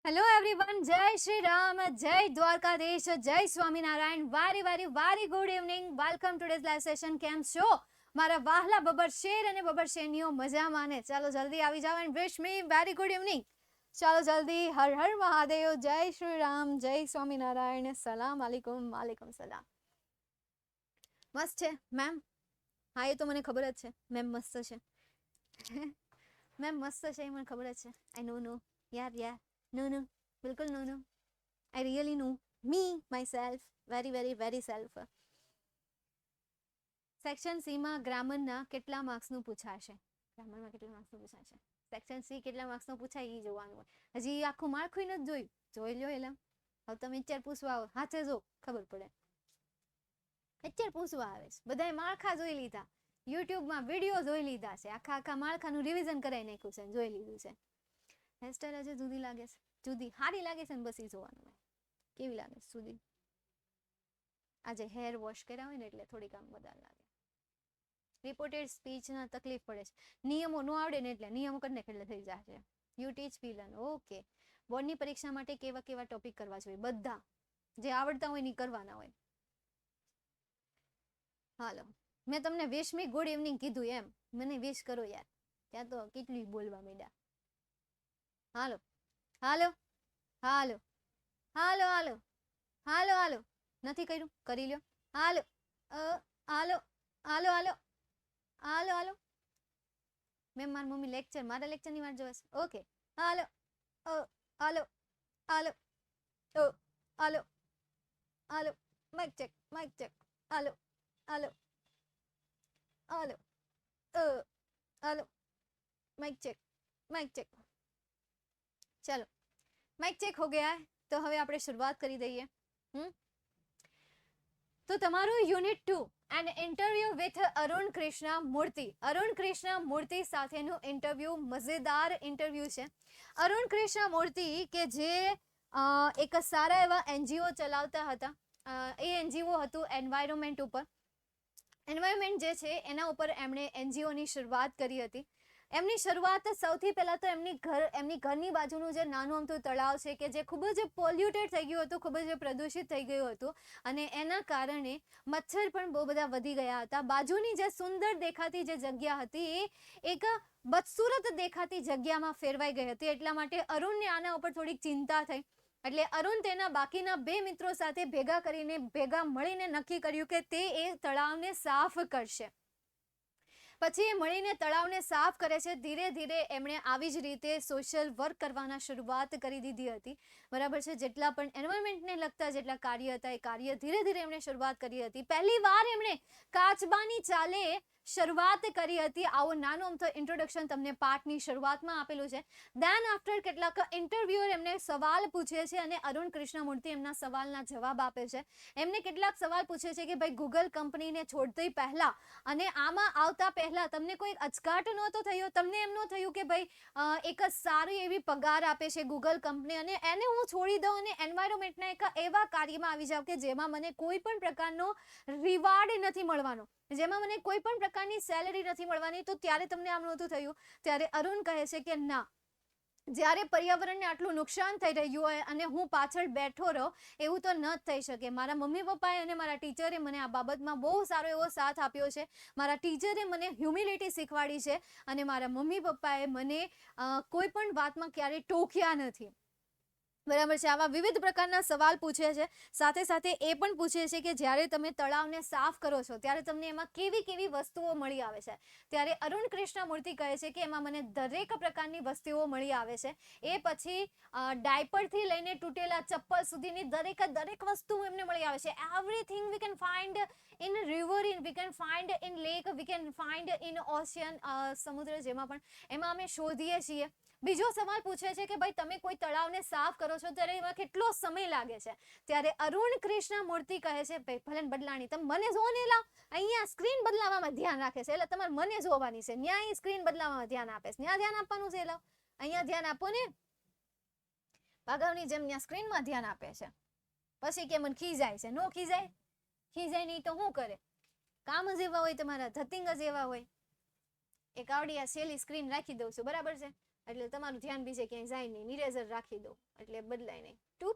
Hello everyone, જય શ્રી રામ, જય દ્વારકાધીશ, જય સ્વામિનારાયણ. વારી good evening. Welcome to live session. કેમ છો મારા વાહલા બબર શેર અને બબર શેરનીઓ? મજામાં ને? ચાલો જલ્દી આવી જાઓ and wish me very good evening. ચાલો જલ્દી. હર હર મહાદેવ, જય શ્રી રામ, જય સ્વામિનારાયણ, સલામ આલેકુમ. વાલેકુમ સલામ. મસ્ત છે મેમ. હા, એ તો મને ખબર જ છે મેમ મસ્ત છે. મેમ મસ્ત છે એ મને ખબર જ છે. આઈ નો યાર. No, બિલકુલ no. I really know me, myself, very self. Section C માં ગ્રામરના કેટલા માર્ક્સનું પૂછાશે? ગ્રામરમાં કેટલા માર્ક્સનું પૂછાશે? સેક્શન સી કેટલા માર્ક્સનું પૂછાય એ જોવાનું હોય. હજી આખું માળખું નથી જોયું. જોઈ લો એલા. હવે તમે અત્યારે પૂછવા આવો, હાથે જો ખબર પડે. અત્યારે પૂછવા આવે છે. બધાએ માળખા જોઈ લીધા, યુટ્યુબમાં વિડીયો જોઈ લીધા છે, આખા માળખાનું રિવિઝન કરાવી નાખ્યું છે, જોઈ લીધું છે. હેરસ્ટાઈલ હજુ જુદી લાગે છે, જુદી સારી લાગે છે ને બસ એ જોવાનું હોય કેવી લાગે છે જુદી. આજે હેર વોશ કર્યા હોય ને એટલે થોડીક આમ વધારે લાગે. રિપોર્ટેડ સ્પીચના તકલીફ પડે છે, નિયમો ન આવડે ને એટલે નિયમો કરીને એટલે થઈ જશે. યુ ટીચ પીલન. ઓકે. બોર્ડની પરીક્ષા માટે કેવા કેવા ટોપિક કરવા જોઈએ? બધા જે આવડતા હોય ને કરવાના હોય. હાલો, મેં તમને વિશ મી ગુડ ઇવનિંગ કીધું એમ મને વિશ કરો યાર. ત્યાં તો કેટલી બોલવા માંડ્યા. હાલો hello hello hello hello hello હાલો. નથી કર્યું? કરી લ્યો. Hello hello hello hello hello hello. Ma'am મારી મમ્મી લેક્ચર, મારા લેક્ચરની વાત જોવે છે. Okay. Hello hello hello hello hello. Mic check, mic check. Hello hello hello hello. Mic check, mic check. चलो, माइक चेक हो गया है तो હવે આપણે શરૂઆત કરી દઈએ. તો તમારું unit 2 and interview with Arun Krishna મૂર્તિ. અરુણ કૃષ્ણ મૂર્તિ સાથેનું ઇન્ટરવ્યુ મજેદાર ઇન્ટરવ્યુ છે. અરુણ કૃષ્ણ મૂર્તિ કે જે એક સારા એવા એનજીઓ ચલાવતા હતા. એ એનજીઓ હતું એન્વાયરમેન્ટ ઉપર. એન્વાયરમેન્ટ જે છે એના ઉપર એમણે એનજીઓની શરૂઆત કરી હતી. એમની શરૂઆત સૌથી પહેલાં તો એમની ઘરની બાજુનું જે નાનું અમથું તળાવ છે કે જે ખૂબ જ પોલ્યુટેડ થઈ ગયું હતું, ખૂબ જ પ્રદૂષિત થઈ ગયું હતું અને એના કારણે મચ્છર પણ બહુ બધા વધી ગયા હતા. બાજુની જે સુંદર દેખાતી જે જગ્યા હતી એ એક બદસૂરત દેખાતી જગ્યામાં ફેરવાઈ ગઈ હતી. એટલા માટે અરુણને આના ઉપર થોડીક ચિંતા થઈ. એટલે અરુણ તેના બાકીના 2 મિત્રો સાથે ભેગા મળીને નક્કી કર્યું કે તે એ તળાવને સાફ કરશે. પછી એ મળીને તળાવને સાફ કરે છે. ધીરે ધીરે એમણે આવી જ રીતે સોશિયલ વર્ક કરવાના શરૂઆત કરી દીધી હતી. બરાબર છે. જેટલા પણ એન્વાયરમેન્ટને લગતા જેટલા કાર્ય હતા એ કાર્ય ધીરે ધીરે એમણે શરૂઆત કરી હતી. પહેલી વાર એમણે કાચબાની ચાલે શરૂઆત કરી હતી. આવો નાનો અમથો ઇન્ટ્રોડક્શન તમને પાઠની શરૂઆતમાં આપેલું છે. દેન આફ્ટર કેટલાક ઇન્ટરવ્યુઅર એમને સવાલ પૂછે છે અને અરુણ કૃષ્ણમૂર્તિ એમના સવાલના જવાબ આપે છે. એમને કેટલાક સવાલ પૂછે છે કે ભાઈ ગૂગલ કંપનીને છોડતી પહેલા અને આમાં આવતા પહેલા તમને કોઈ અચકાટ નહોતો થયો? તમને એમ ન થયું કે ભાઈ એક સારી એવી પગાર આપે છે ગૂગલ કંપની અને એને હું છોડી દઉં અને એન્વાયરમેન્ટના એક એવા કાર્યમાં આવી જાઉં કે જેમાં મને કોઈ પણ પ્રકારનો રિવાર્ડ નથી મળવાનો, જેમાં મને કોઈ પણ પ્રકારની સેલેરી નથી મળવાની? તો ત્યારે તમને આમ નહોતું થયું? ત્યારે અરુણ કહે છે કે ના, જ્યારે પર્યાવરણને આટલું નુકસાન થઈ રહ્યું હોય અને હું પાછળ બેઠો રહું એવું તો ન જ થઈ શકે. મારા મમ્મી પપ્પાએ અને મારા ટીચરે મને આ બાબતમાં બહુ સારો એવો સાથ આપ્યો છે. મારા ટીચરે મને હ્યુમિલિટી શીખવાડી છે અને મારા મમ્મી પપ્પાએ મને કોઈ પણ વાતમાં ક્યારેય ટોક્યા નથી. બરાબર છે. આવા વિવિધ પ્રકારના સવાલ પૂછે છે. સાથે સાથે એ પણ પૂછે છે કે જ્યારે તમે તળાવને સાફ કરો છો ત્યારે તમને એમાં કેવી કેવી વસ્તુઓ મળી આવે છે? ત્યારે અરુણ કૃષ્ણમૂર્તિ કહે છે કે એમાં મને દરેક પ્રકારની વસ્તુઓ મળી આવે છે. એ પછી ડાયપરથી લઈને તૂટેલા ચપ્પલ સુધીની દરેક વસ્તુ એમને મળી આવે છે. Everything we can find in river, we can find in lake, we can find in ocean, સમુદ્ર જેમાં પણ એમાં અમે શોધીએ છીએ. બીજો સવાલ પૂછે છે કે ભાઈ તમે કોઈ તળાવને સાફ કરો છો ત્યારે એમાં કેટલો સમય લાગે છે? ત્યારે અરુણ કૃષ્ણમૂર્તિ કહે છે ભાઈ ભલે બદલાણી તમે મને જો ને લાવ, અહીંયા સ્ક્રીન બદલાવામાં ધ્યાન રાખે છે એટલે તમારે મને જોવાની છે. ન્યાય સ્ક્રીન બદલાવામાં ધ્યાન આપે છે, ત્યાં ધ્યાન આપવાનું છે. લાવ અહીંયા ધ્યાન આપો ને. પાગવની જેમ ત્યાં સ્ક્રીનમાં ધ્યાન આપે છે. પછી કે મને ખીજાય છે. નો ખીજાય? ખીજાય નહીં તો શું કરે? કામ જ એવા હોય તમારા, ધતિંગ જ એવા હોય. એક આવડી આ સેલી સ્ક્રીન રાખી દઉં છું, બરાબર છે. એટલે તમારું ધ્યાન બીજે ક્યાંય જાય નહીં, ઇરેઝર રાખી દો એટલે બદલાય નહીં. 2.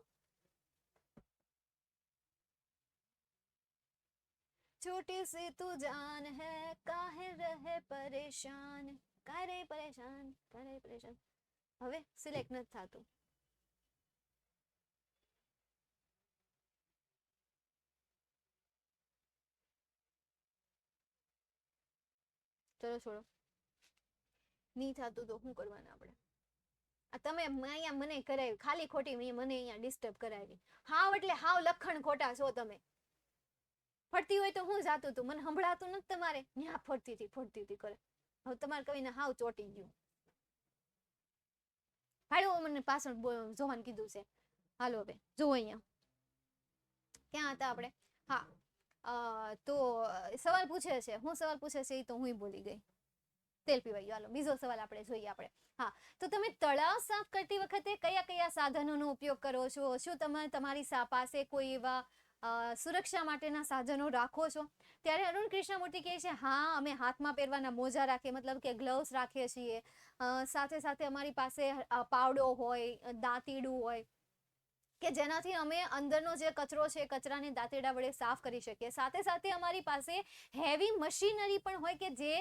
छोटी सी तू जान है काहे रहे परेशान, કારે પરેશાન, કારે પરેશાન. હવે સિલેક્ટ નથી થતું. ચલો છોડો, નહીં થતું તો શું કરવાના આપણે? આ તમે અહીંયા મને કરાવી ખાલી ખોટી, મને અહીંયા ડિસ્ટર્બ કરાવી. હાવ એટલે હાવ લખણ ખોટા છો તમે. ફરતી હોય તો હું જાતું તું, મને સંભળાતું નથી તમારે, ત્યાં ફરતી હતી કરે. હવે તમારે કવિને હાવ ચોટી ગયું. હાલો મને પાછળ જોવાનું કીધું છે. હાલો હવે જોવો અહીંયા ક્યાં હતા આપણે? હા તો સવાલ પૂછે છે, હું સવાલ પૂછે છે એ તો હું ભૂલી ગઈ. તેલ પીવાઈ ગયું. હાલો બીજો સવાલ આપણે જોઈએ આપણે. હા તો તમે તળાવ સાફ કરતી વખતે કયા કયા સાધનોનો ઉપયોગ કરો છો? શું તમે તમારી પાસે કોઈ એવા સુરક્ષા માટેના સાધનો રાખો છો? ત્યારે અરુણ કૃષ્ણમૂર્તિ કહે છે હા, અમે હાથમાં પહેરવાના મોજા રાખીએ, મતલબ કે ગ્લવ્સ રાખીએ છીએ. સાથે સાથે અમારી પાસે પાવડો હોય, દાંતીડું હોય, કે જેનાથી અમે અંદરનો જે કચરો છે કચરાને દાંતેડા વડે સાફ કરી શકીએ. સાથે સાથે અમારી પાસે હેવી મશીનરી પણ હોય કે જે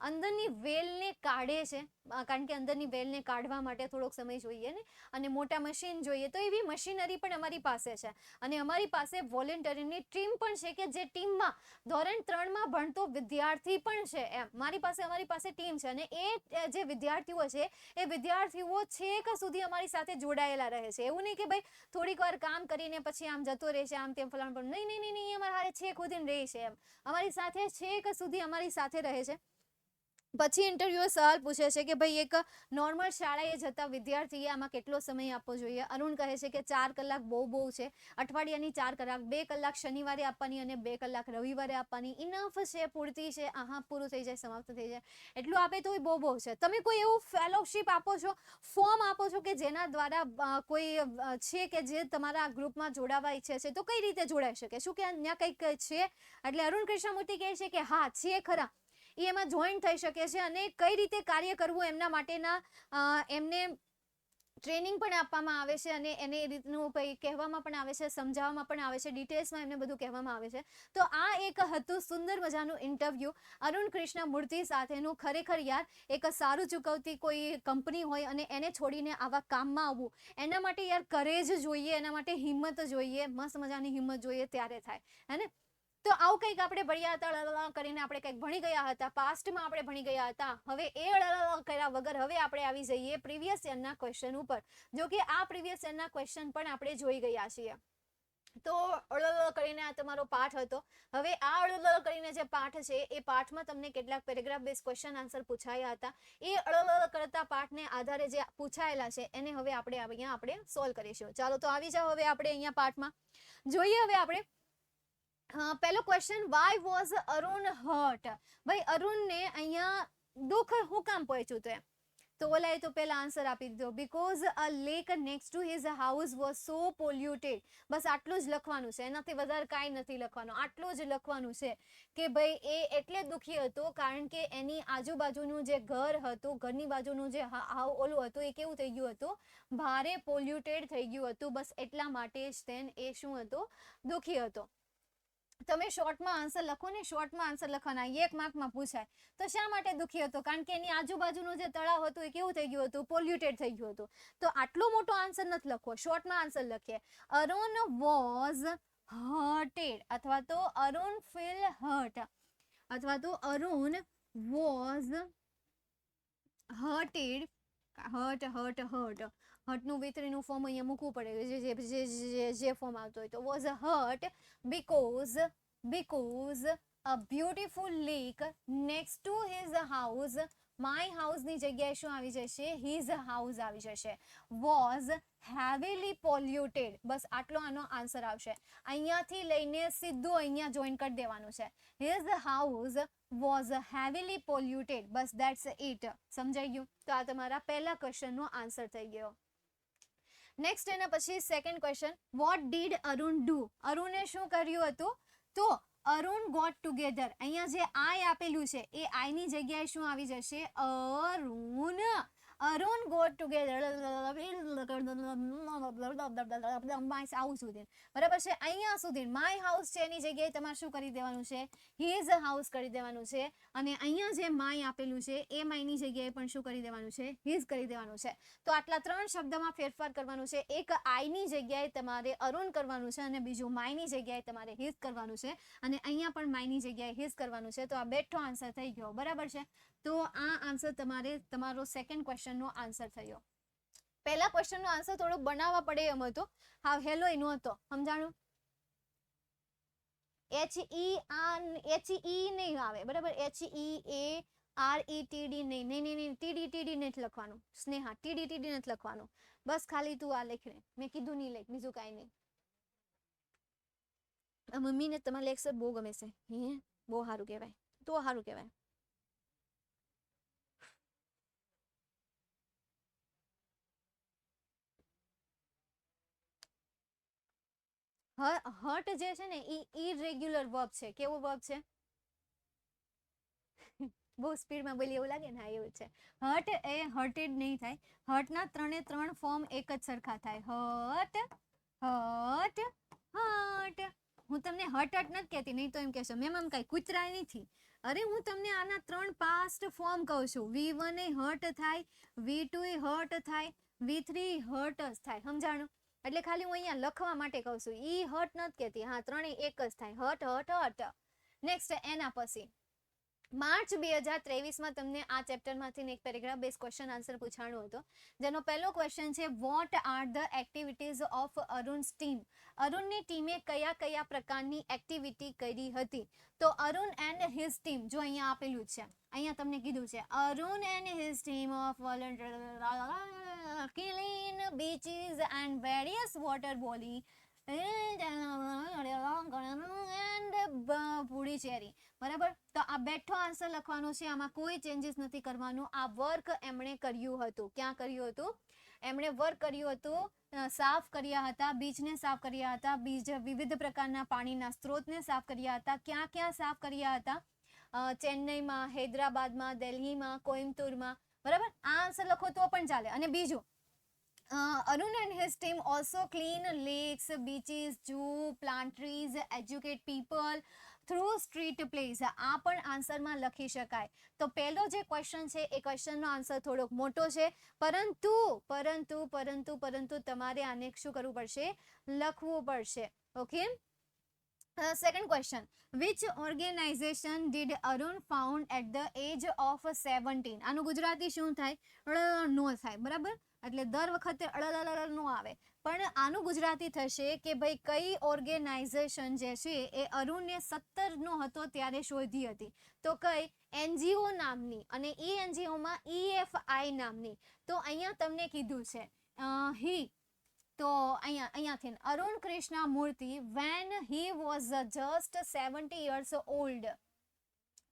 અંદરની વેલને કાઢે છે, કારણ કે અંદરની વેલને કાઢવા માટે થોડોક સમય જોઈએ ને, અને મોટા મશીન જોઈએ, તો એવી મશીનરી પણ અમારી પાસે છે. અને અમારી પાસે વોલેન્ટરીની ટીમ પણ છે કે જે ટીમમાં ધોરણ 3માં ભણતો વિદ્યાર્થી પણ છે. એમ અમારી પાસે ટીમ છે, અને એ જે વિદ્યાર્થીઓ છે એ વિદ્યાર્થીઓ છેક સુધી અમારી સાથે જોડાયેલા રહે છે. એવું નહીં કે ભાઈ થોડીક વાર કામ કરીને પછી આમ જતો રહેશે, આમ તેમ ફલાણ પણ નહીં, અમારા હારે છેક સુધી રહે છે. એમ અમારી સાથે છેક સુધી અમારી સાથે રહે છે. પછી ઇન્ટરવ્યુઅર સવાલ પૂછે છે કે ભાઈ એક નોર્મલ શાળાએ જતા વિદ્યાર્થીએ આમાં કેટલો સમય આપવો જોઈએ? અરુણ કહે છે કે 4 કલાક બહુ છે. અઠવાડિયાની 4 કલાક, 2 કલાક શનિવારે આપવાની અને 2 કલાક રવિવારે આપવાની ઇનફ છે, પૂરતી છે. પૂરું થઈ જાય, સમાપ્ત થઈ જાય, એટલું આપે તો બહુ છે. તમે કોઈ એવું ફેલોશિપ આપો છો, ફોર્મ આપો છો કે જેના દ્વારા કોઈ છે કે જે તમારા ગ્રુપમાં જોડાવા ઈચ્છે છે, તો કઈ રીતે જોડાઈ શકે? શું કે ત્યાં કંઈક છે? એટલે અરુણ કૃષ્ણમૂર્તિ કહે છે કે હા છે ખરા, એ એમાં જોઈન થઈ શકે છે. અને કઈ રીતે કાર્ય કરવું એમના માટેના એમને ટ્રેનિંગ પણ આપવામાં આવે છે, અને એને એ રીતનું કંઈ કહેવામાં પણ આવે છે, સમજાવવામાં પણ આવે છે, ડિટેલ્સમાં એમને બધું કહેવામાં આવે છે. તો આ એક હતું સુંદર મજાનું ઇન્ટરવ્યૂ અરુણ કૃષ્ણમૂર્તિ સાથેનું. ખરેખર યાર, એક સારું ચૂકવતી કોઈ કંપની હોય અને એને છોડીને આવા કામમાં આવવું, એના માટે યાર કરેજ જોઈએ, એના માટે હિંમત જોઈએ, મસ્ત મજાની હિંમત જોઈએ, ત્યારે થાય હે ને. તો આવું કંઈક આપણે ભણ્યા હતા, કરીને આપણે કંઈક ભણી ગયા હતા, પાસ્ટમાં આપણે ભણી ગયા હતા. હવે એ કર્યા વગર હવે આપણે આવી જઈએ પ્રીવિયસ યરના ક્વેશ્ચન ઉપર. જો કે આ પ્રીવિયસ યરના ક્વેશ્ચન પણ આપણે જોઈ ગયા છીએ. તો કરીને આ તમારો પાઠ હતો. હવે આ કરીને જે પાઠ છે એ પાઠમાં તમને કેટલાક પેરેગ્રાફ બેઝ ક્વેશ્ચન આન્સર પૂછાયા હતા. એ કરતા પાઠને આધારે જે પૂછાયેલા છે એને હવે આપણે સોલ્વ કરીશું. ચાલો તો આવી જાઓ હવે આપણે અહીંયા પાઠમાં. જોઈએ હવે આપણે પહેલો question, why was Arun hurt? ભાઈ અરુણને અહીંયા દુઃખ હું કામ પહોંચ્યું હતું? તો ઓલાએ તો પહેલા આન્સર આપી દીધો, because a lake next to his house was so polluted. બસ આટલું જ લખવાનું છે, એનાથી વધારે કાંઈ નથી લખવાનું, આટલું જ લખવાનું છે કે ભાઈ એ એટલે દુઃખી હતો કારણ કે એની આજુબાજુનું જે ઘર હતું, ઘરની બાજુનું જે ઓલું હતું, એ કેવું થઈ ગયું હતું? ભારે પોલ્યુટેડ થઈ ગયું હતું. બસ એટલા માટે જ એ શું હતો? દુઃખી હતો. તમે શોર્ટમાં આન્સર લખો ને, શોર્ટમાં આન્સર લખવાના, 1 માર્કમાં પૂછાય. તો શા માટે દુઃખી હતો? કારણ કે એની આજુબાજુનું જે તળાવ હતું એ કેવું થઈ ગયું હતું? પોલ્યુટેડ થઈ ગયું હતું. તો આટલો મોટો આન્સર નથી લખવો, શોર્ટમાં આન્સર લખીએ. અરુણ વોઝ હર્ટેડ, અથવા તો અરુણ ફીલ હર્ટ, અથવા તો અરુણ વોઝ હર્ટેડ. હર્ટનું વિતરીનું ફોર્મ અહીંયા મૂકવું પડે, જે ફોર્મ આવતો હોય તો. Was hurt because a beautiful lake next to his house, my house ની જગ્યાએ શું આવી જશે? his house આવી જશે. was heavily polluted. બસ આટલો આનો આન્સર આવશે. અહીંયાથી લઈને સીધું અહીંયા જોઈન કરી દેવાનું છે. his house was heavily polluted. Bus that's it. સમજાઈ ગયું? તો આ તમારા પહેલા ક્વેશ્ચનનો આન્સર થઈ ગયો. નેક્સ્ટ એના પછી second question, what did Arun do? અરુણે શું કર્યું હતું? તો અરુણ ગોટ ટુગેધર, અહીંયા જે આઈ આપેલું છે એ આઈની જગ્યાએ શું આવી જશે? અરુણ ગો ટુગેધર આવું સુધી, બરાબર છે. અહીંયા સુધી માય હાઉસ છે એની જગ્યાએ તમારે શું કરી દેવાનું છે, હિઝ હાઉસ કરી દેવાનું છે. અને અહીંયા જે માય આપેલું છે એ માયની જગ્યાએ પણ શું કરી દેવાનું છે, હિઝ કરી દેવાનું છે. તો આટલા 3 શબ્દમાં ફેરફાર કરવાનું છે. એક આઈની જગ્યાએ તમારે અરુણ કરવાનું છે અને બીજું માયની જગ્યાએ તમારે હિઝ કરવાનું છે. અને અહીંયા પણ માયની જગ્યાએ હિઝ કરવાનું છે. તો આ બેઠો આન્સર થઈ ગયો, બરાબર છે. તો આ આન્સર તમારો સેકન્ડ ક્વેશ્ચનનો આન્સર થયો. પહેલા ક્વેશ્ચનનો આન્સર થોડુંક બનાવવા પડે એમ હતો. હા, હેલો એ નહોતો, સમજાણું. HE નહીં આવે, બરાબર. HEARETD નહીં, TD નથી લખવાનું. સ્નેહા, TD નથી લખવાનું. બસ ખાલી તું આ લખી લે, મેં કીધું નહીં લખ, બીજું કાંઈ નહીં. મમ્મીને તમારા લેક્ચર બહુ ગમે છે, બહુ સારું કહેવાય, તો સારું કહેવાય. હર્ટ જે છે ને એ ઇરેગ્યુલર વર્બ છે. કેવો વર્બ છે? બહુ સ્પીડમાં બોલી એવું લાગે ને, હા એવું છે. હર્ટ એ હર્ટેડ નહીં થાય. હર્ટના 3 ફોર્મ એક જ સરખા થાય. Hurt, hurt, hurt. હું તમને હર્ટ નથી કહેતી, નહીં તો એમ કહેશો મેમ આમ કાંઈ કૂતરા નથી. અરે હું તમને આના 3 પાસ્ટ ફોર્મ કહું છું. V1 એ હર્ટ થાય, V2 એ હર્ટ થાય, V3 હર્ટ જ થાય, સમજાણું. એટલે ખાલી હું અહીંયા લખવા માટે કહું છું. ઈ હર્ટ નથી કહેતી. હા, 3 એક જ થાય. Hurt, hurt, hurt. નેક્સ્ટ એના પછી માર્ચ 2023માં તમને આ ચેપ્ટરમાંથી એક પેરેગ્રાફ બેઝ ક્વેશ્ચન આન્સર પૂછાણો હતો, જેનો પહેલો ક્વેશ્ચન છે what are the activities of Arun's team. અરુણની ટીમે કયા કયા પ્રકારની એક્ટિવિટી કરી હતી? તો અરુણ એન્ડ હિઝ ટીમ, જો અહીંયા આપેલું છે, અહીંયા તમને કીધું છે Arun and his team of volunteer clean beaches and various water body and Puducherry, બરાબર. તો આ બેઠો આન્સર લખવાનો છે, આમાં કોઈ ચેન્જીસ નથી કરવાનું. આ વર્ક એમણે કર્યું હતું. ક્યાં કર્યું હતું? એમણે વર્ક કર્યું હતું, સાફ કર્યા હતા, બીચને સાફ કર્યા હતા, વિવિધ પ્રકારના પાણીના સ્ત્રોતને સાફ કર્યા હતા. ક્યાં ક્યાં સાફ કર્યા હતા? ચેન્નઈમાં, હૈદરાબાદમાં, દિલ્હીમાં, કોઈમ્બતુરમાં, બરાબર. આ આન્સર લખો તો પણ ચાલે. અને બીજું, Arun and his team also clean lakes, beaches, zoo, plant trees, educate people through street plays. આ પણ આન્સરમાં લખી શકાય. તો પહેલો જે ક્વેશ્ચન છે એ ક્વેશ્ચનનો આન્સર થોડોક મોટો છે, પરંતુ તમારે આને શું કરવું પડશે? લખવું પડશે. Okay. Second question, which organization did Arun found at the age of 17? આનું ગુજરાતી શું થાય? નો થાય, બરાબર. એટલે દર વખતે નો આવે, પણ આનું ગુજરાતી થશે કે ભાઈ કઈ ઓર્ગેનાઇઝેશન જે છે એ અરુણને 17 નો હતો ત્યારે શોધી હતી. તો કઈ? NGO નામની, અને એ NGOમાં EFI નામની. તો અહીંયા તમને કીધું છે તો અહીંયાથી અરુણ કૃષ્ણા મૂર્તિ when he was just 70 years old.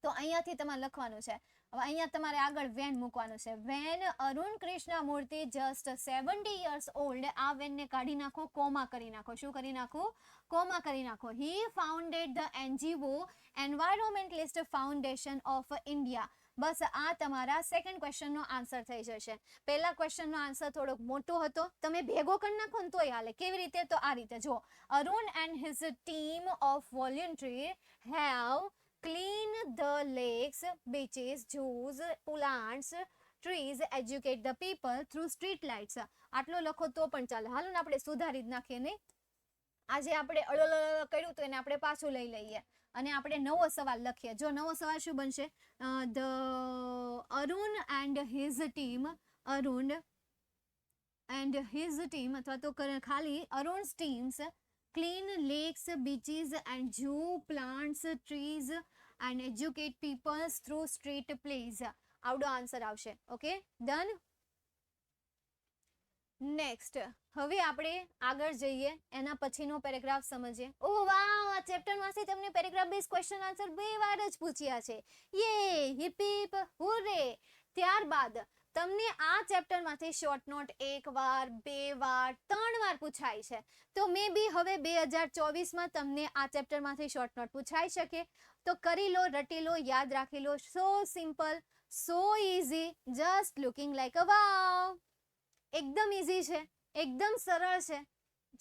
તો અહીંયાથી તમારે લખવાનું છે. હવે અહીંયા તમારે આગળ વેન મૂકવાનું છે. વેન અરુણ કૃષ્ણા મૂર્તિ જસ્ટ 70 years old. આ વેનને કાઢી નાખો, કોમા કરી નાખો. શું કરી નાખો? કોમા કરી નાખો. He founded the NGO Environmentalist Foundation of India. બસ આ તમારા સેકન્ડ ક્વેશ્ચનનો આન્સર થઈ જશે. પહેલા ક્વેશ્ચનનો આન્સર થોડોક મોટો હતો, તમે ભેગો કરી નાખો ને તોય હાલે. કેવી રીતે? તો આ રીતે જો, Arun and his team of volunteer have clean the lakes, beaches, zoos, plants, trees, educate the people through street lights. આટલો લખો તો પણ ચાલે. હાલો ને આપણે સુધારી જ નાખીએ નહીં. આજે આપણે કર્યું તો એને આપણે પાછું લઈ લઈએ અને આપણે નવો સવાલ લખીએ. જો નવો સવાલ શું બનશે? The Arun and his team, Arun and his team, અથવા તો ખાલી Arun's teams clean lakes, beaches and zoo, plants, trees and educate people through street plays. આવડો આન્સર આવશે. Okay, done. નેક્સ્ટ, હવે આપણે આગળ જઈએ, એના પછીનો પેરેગ્રાફ સમજીએ. ઓ વાવ, આ ચેપ્ટરમાંથી તમને પેરેગ્રાફ બેઝ ક્વેશ્ચન આન્સર 2 વાર જ પૂછ્યા છે. યે, હિપ હિપ હુર્રે. ત્યારબાદ તમને આ ચેપ્ટરમાંથી શોર્ટ નોટ 1 વાર, 2 વાર, 3 વાર પૂછાય છે. તો મે બી હવે 2024માં તમને આ ચેપ્ટરમાંથી શોર્ટ નોટ પૂછાઈ શકે. તો કરી લો, રટી લો, યાદ રાખી લો. So simple, so easy, just looking like a wow. એકદમ ઇઝી છે, એકદમ સરળ છે,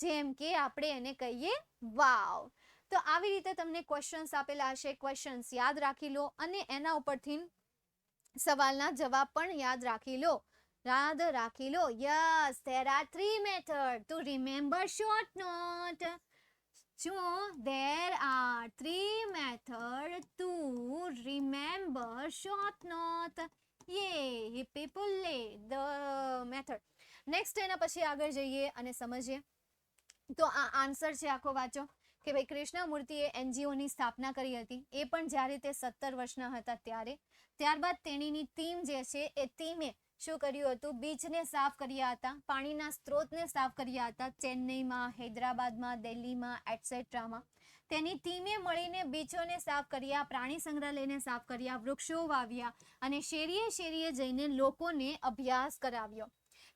જેમ કે આપણે એને કહીએ વાવ. તો આવી રીતે તમને ક્વેશ્ચન્સ આપેલા હશે, ક્વેશ્ચન્સ યાદ રાખી લો અને એના ઉપરથી સવાલના જવાબ પણ યાદ રાખી લો. Yes, there are three methods to remember short note. So there are three methods to remember short note. Yay, hippy pulley the method. Next એના પછી આગળ જઈએ અને સમજીએ. તો આ આન્સર છે, આખો વાંચો કે ભાઈ કૃષ્ણમૂર્તિએ એનજીઓની સ્થાપના કરી હતી, એ પણ જ્યારે તે 17 વર્ષના હતા ત્યારે. ત્યારબાદ તેણીની ટીમ જે છે એ ટીમે શું કર્યું હતું, બીચને સાફ કર્યા હતા, પાણીના સ્ત્રોતને સાફ કર્યા હતા, ચેન્નઈમાં, હૈદરાબાદમાં, દિલ્હીમાં એટસેટ્રામાં. તેની ટીમે મળીને બીચોને સાફ કર્યા, પ્રાણી સંગ્રહાલયને સાફ કર્યા, વૃક્ષો વાવ્યા અને શેરીએ શેરીએ જઈને લોકોને અભ્યાસ કરાવ્યો.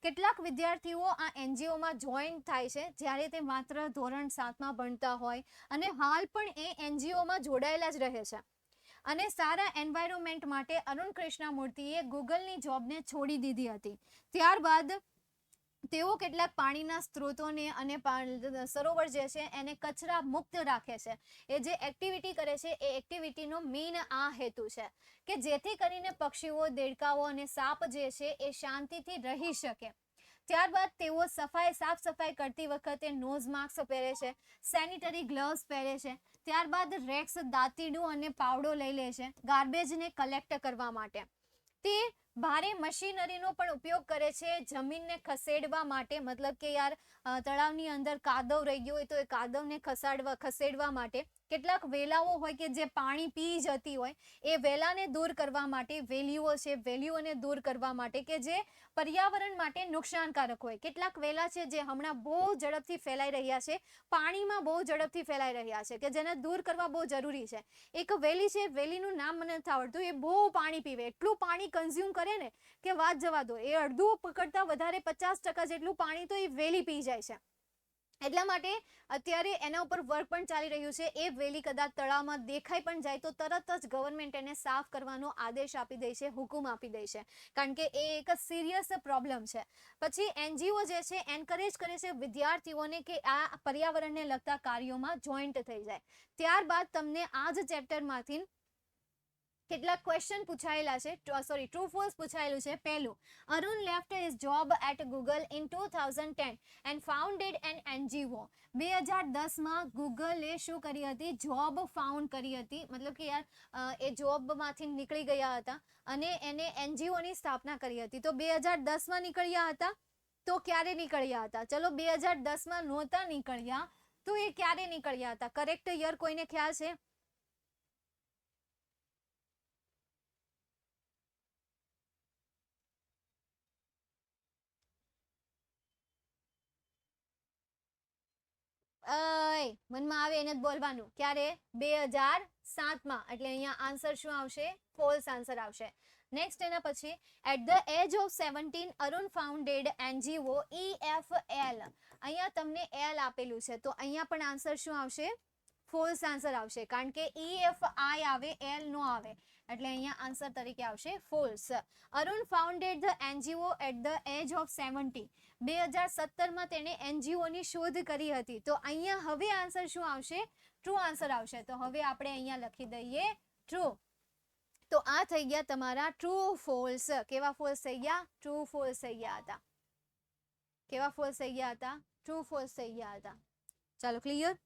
કેટલાક વિદ્યાર્થીઓ આ એનજીઓમાં જોઈન થાય છે જ્યારે તે માત્ર ધોરણ 7માં ભણતા હોય અને હાલ પણ એ એનજીઓમાં જોડાયેલા જ રહે છે. અને સારા એન્વાયરમેન્ટ માટે અરુણ કૃષ્ણમૂર્તિએ ગૂગલની જોબને છોડી દીધી હતી. ત્યારબાદ તેઓ કેટલાક પાણીના સ્ત્રોતોને અને સરોવર જે છે એને કચરા મુક્ત રાખે છે. એ જે એક્ટિવિટી કરે છે એ એક્ટિવિટીનો મેઇન આ હેતુ છે કે જેથી કરીને પક્ષીઓ, દેડકાઓ અને સાપ જે છે એ શાંતિથી રહી શકે. ત્યારબાદ તેઓ સાફ સફાઈ કરતી વખતે નોઝ માસ્ક પહેરે છે, સેનિટરી ગ્લવ્સ પહેરે છે. ત્યારબાદ રેક્સ, દાંતીડું અને પાવડો લઈ લે છે ગાર્બેજને કલેક્ટ કરવા માટે. તે ભારે મશીનરીનો પણ ઉપયોગ કરે છે જમીનને ખસેડવા માટે, મતલબ કે યાર તળાવની અંદર કાદવ રહી ગયો હોય તો એ કાદવને ખસેડવા માટે. કેટલાક વેલાઓ હોય કે જે પાણી પી જતી હોય, એ વેલાને દૂર કરવા માટે, વેલીઓ છે વેલીઓને દૂર કરવા માટે કે જે પર્યાવરણ માટે નુકસાનકારક હોય. કેટલાક વેલા છે જે હમણાં બહુ ઝડપથી ફેલાઈ રહ્યા છે, પાણીમાં બહુ ઝડપથી ફેલાઈ રહ્યા છે, કે જેને દૂર કરવા બહુ જરૂરી છે. એક વેલી છે, વેલીનું નામ મને નથી આવડતું, એ બહુ પાણી પીવે, એટલું પાણી કન્ઝ્યુમ કરે ને કે વાત જવા દો. એ અડધું કરતાં વધારે 50% જેટલું પાણી તો એ વેલી પી જાય છે. એટલા માટે અત્યારે એના ઉપર વર્ક પણ ચાલી રહ્યું છે. એ વેલી કદાચ તળાવમાં દેખાઈ પણ જાય તો તરત જ ગવર્મેન્ટ એને સાફ કરવાનો આદેશ આપી દે છે, હુકુમ આપી દે છે, કારણ કે એ એક સિરિયસ પ્રોબ્લેમ છે. પછી એનજીઓ જે છે એન્કરેજ કરે છે વિદ્યાર્થીઓને કે આ પર્યાવરણને લગતા કાર્યોમાં જોઈન્ટ થઈ જાય. ત્યારબાદ તમને આ જ ચેપ્ટરમાંથી કેટલાક ક્વેશ્ચન પૂછાયેલા છે, ટ્રુ ફોલ્સ પૂછાયેલું છે. પહેલું, Arun left his job at Google in 2010 and founded an NGO. 2010માં ગૂગલે શું કરી હતી, જોબ ફાઉન્ડ કરી હતી, મતલબ કે યાર એ જોબમાંથી નીકળી ગયા હતા અને એને એનજીઓની સ્થાપના કરી હતી. તો 2010માં નીકળ્યા હતા, તો ક્યારે નીકળ્યા હતા? ચલો 2010માં નહોતા નીકળ્યા તો એ ક્યારે નીકળ્યા હતા? કરેક્ટ યર કોઈને ખ્યાલ છે? મનમાં આવે એને જ બોલવાનું. ક્યારે? 2007માં. એટલે અહીંયા આન્સર શું આવશે? ફોલ્સ આન્સર આવશે. નેક્સ્ટ એના પછી, at the age of 17 Arun founded NGO EFL. અહીંયા તમને એલ આપેલું છે તો અહીંયા પણ આન્સર શું આવશે? ફોલ્સ આન્સર આવશે, કારણ કે EFI આવે, એલ નો આવે, એટલે અહીંયા આન્સર તરીકે આવશે false. Arun founded the NGO at the age of 70. 2017માં તેણે એનજીઓની શોધ કરી હતી. તો અહીંયા હવે આન્સર શું આવશે? ટ્રુ આન્સર આવશે. તો હવે આપણે અહીંયા લખી દઈએ ટ્રુ. તો આ થઈ ગયા તમારા ટ્રુ ફોલ્સ. કેવા ફોલ્સ થઈ ગયા? ટ્રુ ફોલ્સ થઈ ગયા હતા. કેવા ફોલ્સ થઈ ગયા હતા? ટ્રુ ફોલ્સ થઈ ગયા હતા. ચાલો, ક્લિયર?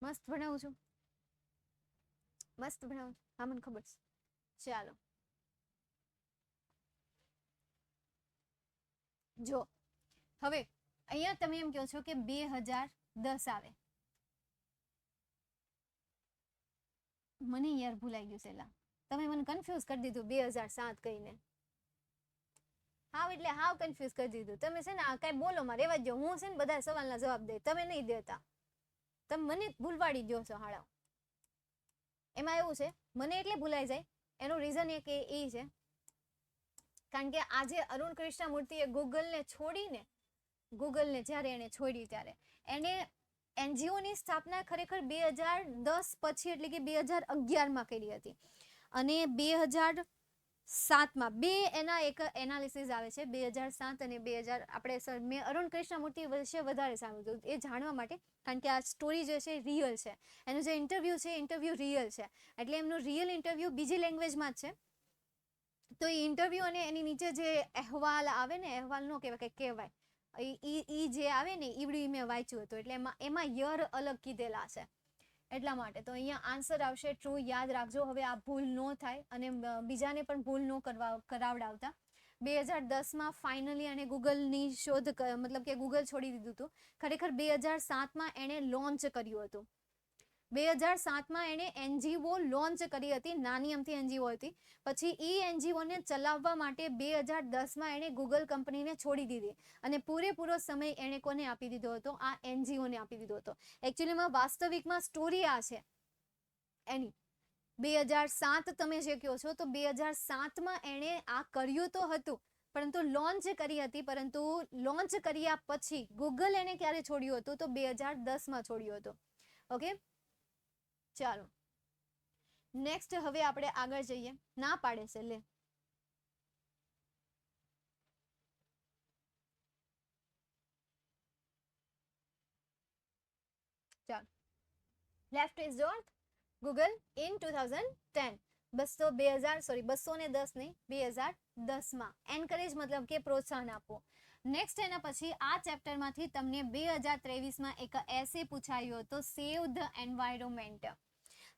મસ્ત ભણાવું છું, મસ્ત ભણાવું. હા, મને ખબર છે. ચાલો, જો હવે અહીંયા તમે એમ કહો છો કે 2010 આવે, મને યાર ભૂલાઈ ગયું છે એલા, તમે મને કન્ફ્યુઝ કરી દીધું 2007 કહીને. હાવ એટલે હાવ કન્ફ્યુઝ કરી દીધું તમે છે ને. આ કઈ બોલો માં રેવા દો, હું છે ને બધા સવાલના જવાબ દે, તમે નહીં દેતા, તમે મને ભૂલવાડી દો છો હાળા. એમાં એવું છે મને એટલે ભૂલાઈ જાય એનું રીઝન એક એ છે કારણ કે આજે અરુણ કૃષ્ણમૂર્તિએ ગૂગલને છોડીને, ગૂગલને જ્યારે એને છોડી ત્યારે એને એનજીઓની સ્થાપના ખરેખર 2010 પછી એટલે કે 2011માં કરી હતી અને 2007માં બે એના એક એનાલિસિસ આવે છે 2007 અને 2000. આપણે મેં અરુણ કૃષ્ણમૂર્તિ વિશે વધારે સાંભળ્યું એ જાણવા માટે કારણ કે આ સ્ટોરી જે છે રિયલ છે, એનું જે ઇન્ટરવ્યૂ છે ઇન્ટરવ્યૂ રિયલ છે એટલે એમનું રિયલ ઇન્ટરવ્યૂ બીજી લેંગ્વેજમાં જ છે. તો એ ઇન્ટરવ્યૂ અને એની નીચે જે અહેવાલ આવે ને, અહેવાલ નો કહેવાય કંઈક કહેવાય, એ જે આવે ને ઈવડી મેં વાંચ્યું હતું એટલે એમાં યર અલગ કીધેલા છે એટલા માટે. તો અહીંયા આન્સર આવશે ટ્રુ, યાદ રાખજો. હવે આ ભૂલ ન થાય અને બીજાને પણ ભૂલ ન કરાવડાવતા. 2010માં ફાઇનલી એણે ગૂગલની શોધ મતલબ કે ગૂગલ છોડી દીધું હતું. ખરેખર 2007માં એણે લોન્ચ કર્યું હતું. 2007માં એણે એનજીઓ લોન્ચ કરી હતી, નાની અમથી એનજીઓ હતી. પછી એ એનજીઓને ચલાવવા માટે 2010માં એણે ગૂગલ કંપનીને છોડી દીધી અને પૂરેપૂરો સમય એણે કોને આપી દીધો હતો? આ એનજીઓને આપી દીધો હતો. એકચ્યુઅલીમાં વાસ્તવિકમાં સ્ટોરી આ છે એની. 2007 તમે જે કહો છો તો 2007માં એણે આ કર્યું તો હતું પરંતુ લોન્ચ કરી હતી, પરંતુ લોન્ચ કર્યા પછી ગૂગલ એણે ક્યારે છોડ્યું હતું? તો 2010માં છોડ્યું હતું. ઓકે ચાલો નેક્સ્ટ હવે આપણે આગળ જઈએ. ના પાડે છે લે. ચાલો left is north. Google in 2010 210 નહીં 2010માં એન્કરેજ મતલબ કે પ્રોત્સાહન આપવું. નેક્સ્ટ એના પછી આ ચેપ્ટરમાંથી તમને 2023માં એક એસે પૂછાયો હતો, સેવ the environment.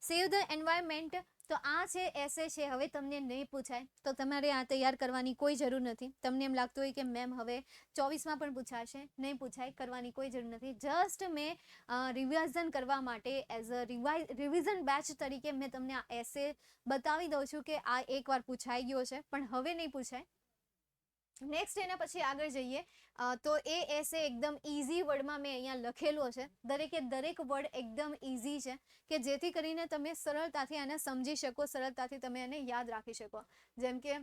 Save the environment તો આ છે એસે છે. હવે તમને નહીં પૂછાય તો તમારે આ તૈયાર કરવાની કોઈ જરૂર નથી. તમને એમ લાગતું હોય કે મેમ હવે 24માં પણ પૂછાશે, નહીં પૂછાય, કરવાની કોઈ જરૂર નથી. જસ્ટ મેં રિવિઝન કરવા માટે એઝ અ રિવિઝન બેચ તરીકે મેં તમને આ એસે બતાવી દઉં છું કે આ એકવાર પૂછાઈ ગયો છે પણ હવે નહીં પૂછાય. નેક્સ્ટ એના પછી આગળ જઈએ તો એ એસે એકદમ ઇઝી વર્ડમાં મેં અહીંયા લખેલો છે. દરેકે દરેક વર્ડ એકદમ ઇઝી છે કે જેથી કરીને તમે સરળતાથી આને સમજી શકો, સરળતાથી તમે એને યાદ રાખી શકો. જેમ કે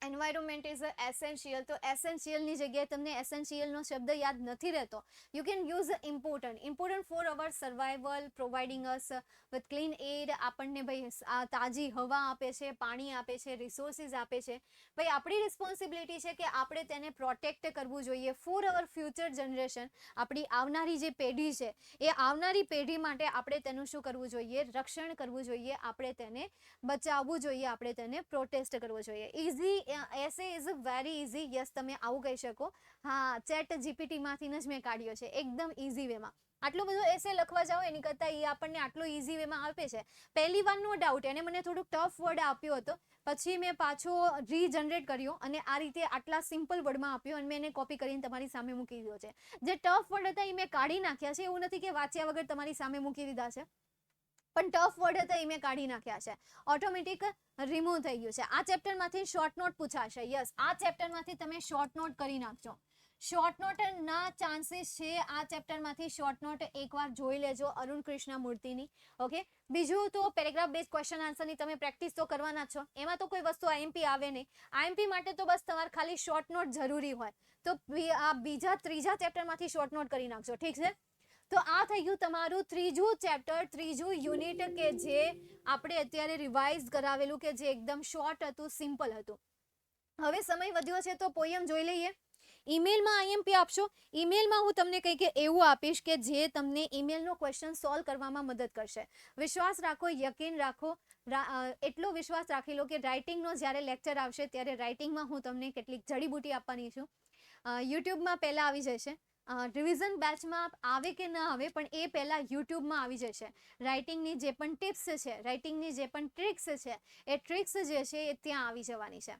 એન્વાયરમેન્ટ ઇઝ એસેન્શિયલ, તો એસેન્શિયલની જગ્યાએ તમને એસેન્શિયલનો શબ્દ યાદ નથી રહેતો. You can use important for our survival, providing us with clean air. આપણને ભાઈ તાજી હવા આપે છે, પાણી આપે છે, રિસોર્સિસ આપે છે. ભાઈ આપણી રિસ્પોન્સિબિલિટી છે કે આપણે તેને પ્રોટેક્ટ કરવું જોઈએ ફોર અવર ફ્યુચર જનરેશન. આપણી આવનારી જે પેઢી છે એ આવનારી પેઢી માટે આપણે તેનું શું કરવું જોઈએ? રક્ષણ કરવું જોઈએ, આપણે તેને બચાવવું જોઈએ, આપણે તેને પ્રોટેસ્ટ કરવું જોઈએ. Easy essay is very easy. Yes તમે આવું કહી શકો. હા ચેટ જીપીટીમાંથી જ મેં કાઢ્યો છે એકદમ ઇઝી વેમાં. આટલું બધું એસે લખવા જાઓ એની કરતાં એ આપણને આટલું ઇઝી વેમાં આપે છે. પહેલી વાર નો ડાઉટ એને મને થોડુંક ટફ વર્ડ આપ્યો હતો, પછી મેં પાછો રીજનરેટ કર્યો અને આ રીતે આટલા સિમ્પલ વર્ડમાં આપ્યો અને મેં એને કોપી કરીને તમારી સામે મૂકી દીધો છે. જે ટફ વર્ડ હતા એ મેં કાઢી નાખ્યા છે. એવું નથી કે વાંચ્યા વગર તમારી સામે મૂકી દીધા છે, પણ ટફ વર્ડ હતા એ મેં કાઢી નાખ્યા છે. ઓટોમેટિક રિમૂવ થઈ ગયું છે. આ ચેપ્ટરમાંથી શોર્ટ નોટ પૂછાશે. યસ આ ચેપ્ટરમાંથી તમે શોર્ટ નોટ કરી નાખજો. શોર્ટ નોટના ચાન્સીસ છે. આ ચેપ્ટરમાંથી શોર્ટ નોટ એકવાર જોઈ લેજો અરુણ કૃષ્ણમૂર્તિની. ઓકે બીજું તો પેરેગ્રાફ બેઝ ક્વેશ્ચન આન્સરની તમે પ્રેક્ટિસ તો કરવાના છો. એમાં તો કોઈ વસ્તુ આઈએમપી આવે નહીં. આઈએમપી માટે તો બસ તમારે ખાલી શોર્ટ નોટ જરૂરી હોય. તો આ બીજા ત્રીજા ચેપ્ટરમાંથી શોર્ટ નોટ કરી નાખજો. ઠીક છે. તો આ થઈ ગયું તમારું ત્રીજું ચેપ્ટર, ત્રીજું યુનિટ કે જે આપણે અત્યારે રિવાઇઝ કરાવેલું કે જે એકદમ શોર્ટ હતું, સિમ્પલ હતું. હવે સમય વધ્યો છે તો પોયમ જોઈ લઈએ. ઈમેલમાં આઈએમપી આપશો. ઈમેલમાં હું તમને કંઈક એવું આપીશ કે જે તમને ઈમેલનો ક્વેશ્ચન સોલ્વ કરવામાં મદદ કરશે. વિશ્વાસ રાખો, યકીન રાખો. એટલો વિશ્વાસ રાખી લો કે રાઇટિંગનો જ્યારે લેક્ચર આવશે ત્યારે રાઇટિંગમાં હું તમને કેટલીક જડીબુટી આપવાની છું. યુટ્યુબમાં પહેલાં આવી જશે. રિવિઝન બેચમાં આવે કે ના આવે પણ એ પહેલાં યુટ્યુબમાં આવી જશે. રાઇટિંગની જે પણ ટિપ્સ છે, રાઇટિંગની જે પણ ટ્રિક્સ છે એ ટ્રિક્સ જે છે એ ત્યાં આવી જવાની છે.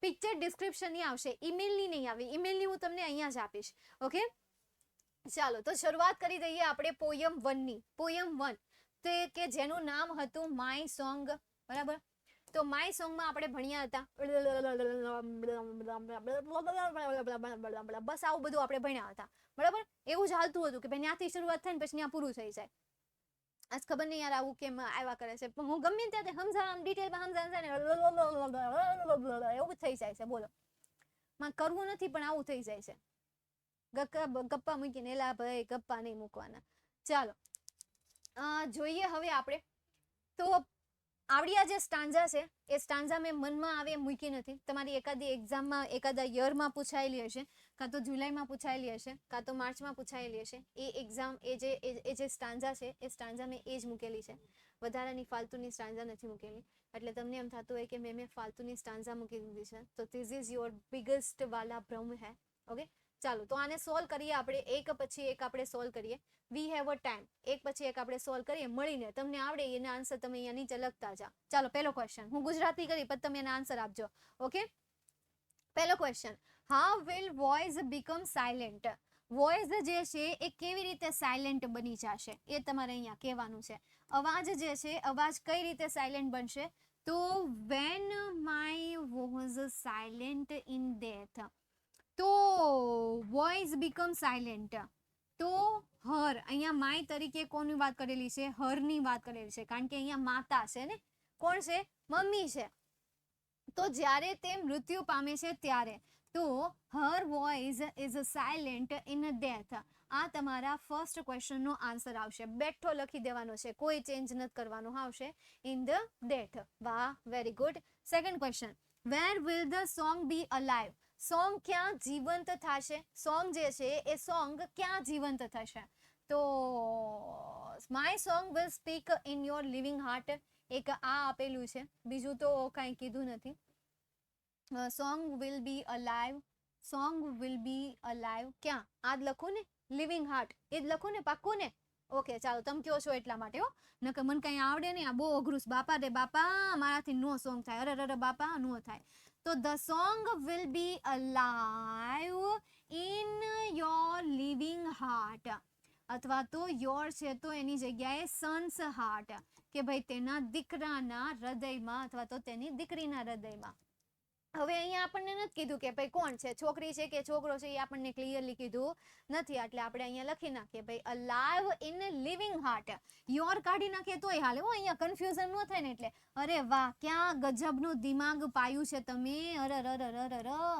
પિક્ચર ડિસ્ક્રિપ્શનની આવશે, ઈમેલની નહીં આવે. ઈમેલની હું તમને અહીંયા જ આપીશ. ઓકે, ચાલો તો શરૂઆત કરી દઈએ આપણે પોયમ 1 ની. પોયમ 1 તે કે જેનું નામ હતું માય સોંગ. બરાબર, તો માય સોંગમાં આપણે ભણ્યા હતા બસ આવું બધું આપણે ભણ્યા હતા. બરાબર, એવું જ હાલતું હતું કે ભાઈ ત્યાંથી શરૂઆત થાય ને પછી ત્યાં પૂરું થઈ જાય. આજ ખબર નહીં યાર આવું કેમ આવ્યા કરે છે, પણ હું ગમે ત્યાં સમજાવવા ડિટેલમાં સમજાવે ને એવું થઈ જાય છે. બોલો, માં કરવું નથી પણ આવું થઈ જાય છે. ગપ્પા મૂકીને એલા ભાઈ ગપ્પા નહીં મૂકવાના. ચાલો જોઈએ હવે આપણે. તો આવડિયા જે સ્ટાન્ઝા છે એ સ્ટાન્ઝા મેં મનમાં આવે એમ મૂકી નથી. તમારી એકાદી એક્ઝામમાં એકાદા યરમાં પૂછાયેલી હશે, કાં તો જુલાઈમાં પૂછાયેલી હશે, કાં તો માર્ચમાં પૂછાયેલી હશે. એ એક્ઝામ એ જે સ્ટાન્ઝા છે એ સ્ટાન્ઝા મેં એ જ મૂકેલી છે. વધારાની ફાલતુની સ્ટાન્ઝા નથી મૂકેલી. એટલે તમને એમ થતું હોય કે મેં ફાલતુની સ્ટાન્ઝા મૂકી દીધી છે, તો ધીસ ઇઝ યોર બિગેસ્ટ વાલા ભ્રમ હે. ઓકે, ચાલો તો આને સોલ્વ કરીએ આપણે, એક પછી એક આપણે સોલ્વ કરીએ. વી હેવ અ ટાઈમ, એક પછી એક આપણે સોલ્વ કરીએ મળીને. તમને આવડે એના આન્સર તમે અહીંયા નીચે લખતા જાઓ. ચાલો પહેલો ક્વેશ્ચન હું ગુજરાતી કરી પછી તમે એના આન્સર આપજો. ઓકે, પહેલો question, how will voice become silent? Voice જે છે એ કેવી રીતે સાયલેન્ટ બની જશે એ તમારે અહીંયા કહેવાનું છે. અવાજ જે છે અવાજ કઈ રીતે સાયલેન્ટ બનશે? તો when my was silent in death, તો વોઇસ બીકમ સાયલેન્ટ. તો હર, અહીંયા માય તરીકે કોની વાત કરેલી છે? હરની વાત કરેલી છે, કારણ કે અહીંયા માતા છે ને. કોણ છે? મમ્મી છે. તો જ્યારે તે મૃત્યુ પામે છે ત્યારે, તો her voice is silent in death. આ તમારા ફર્સ્ટ ક્વેશ્ચનનો આન્સર આવશે. બેઠો લખી દેવાનો છે, કોઈ ચેન્જ નથી કરવાનો. આવશે ઇન ધ ડેથ. વાહ, very good. Second question, where will the song be alive? Song ક્યાં જીવંત થશે? સોંગ જે છે એ સોંગ ક્યાં જીવંત થશે? તો my song will speak in your living heart. એક આ આપેલું છે, બીજું તો કાંઈ કીધું નથી. Song will be alive, song will be alive ક્યાં? આ જ લખું ને, લિવિંગ હાર્ટ એ જ લખું ને, પાક્કું ને? ઓકે, ચાલો તમે કયો છો એટલા માટે. હો, નકર મને કંઈ આવડે નહીં, આ બહુ અઘરું છે. બાપા રે બાપા, મારાથી નો સોંગ થાય. અરે બાપા, નો થાય. તો the song will be alive in your living heart, અથવા તો યોર છે તો એની જગ્યાએ સન્સ હાર્ટ, કે ભાઈ તેના દીકરાના હૃદયમાં અથવા તો તેની દીકરીના હૃદયમાં. હવે અહીંયા આપણને નથી કીધું કે ભાઈ કોણ છે, છોકરી છે કે છોકરો છે, એ આપણને ક્લિયરલી કીધું નથી. એટલે આપણે અહીંયા લખી નાખીએ ભાઈ alive in living heart. Your કાઢી નાખીએ તોય હાલે. હો, અહીંયા કન્ફ્યુઝન ન થાય ને એટલે. અરે વાહ, ક્યાં ગજબનું દિમાગ પાયું છે તમે.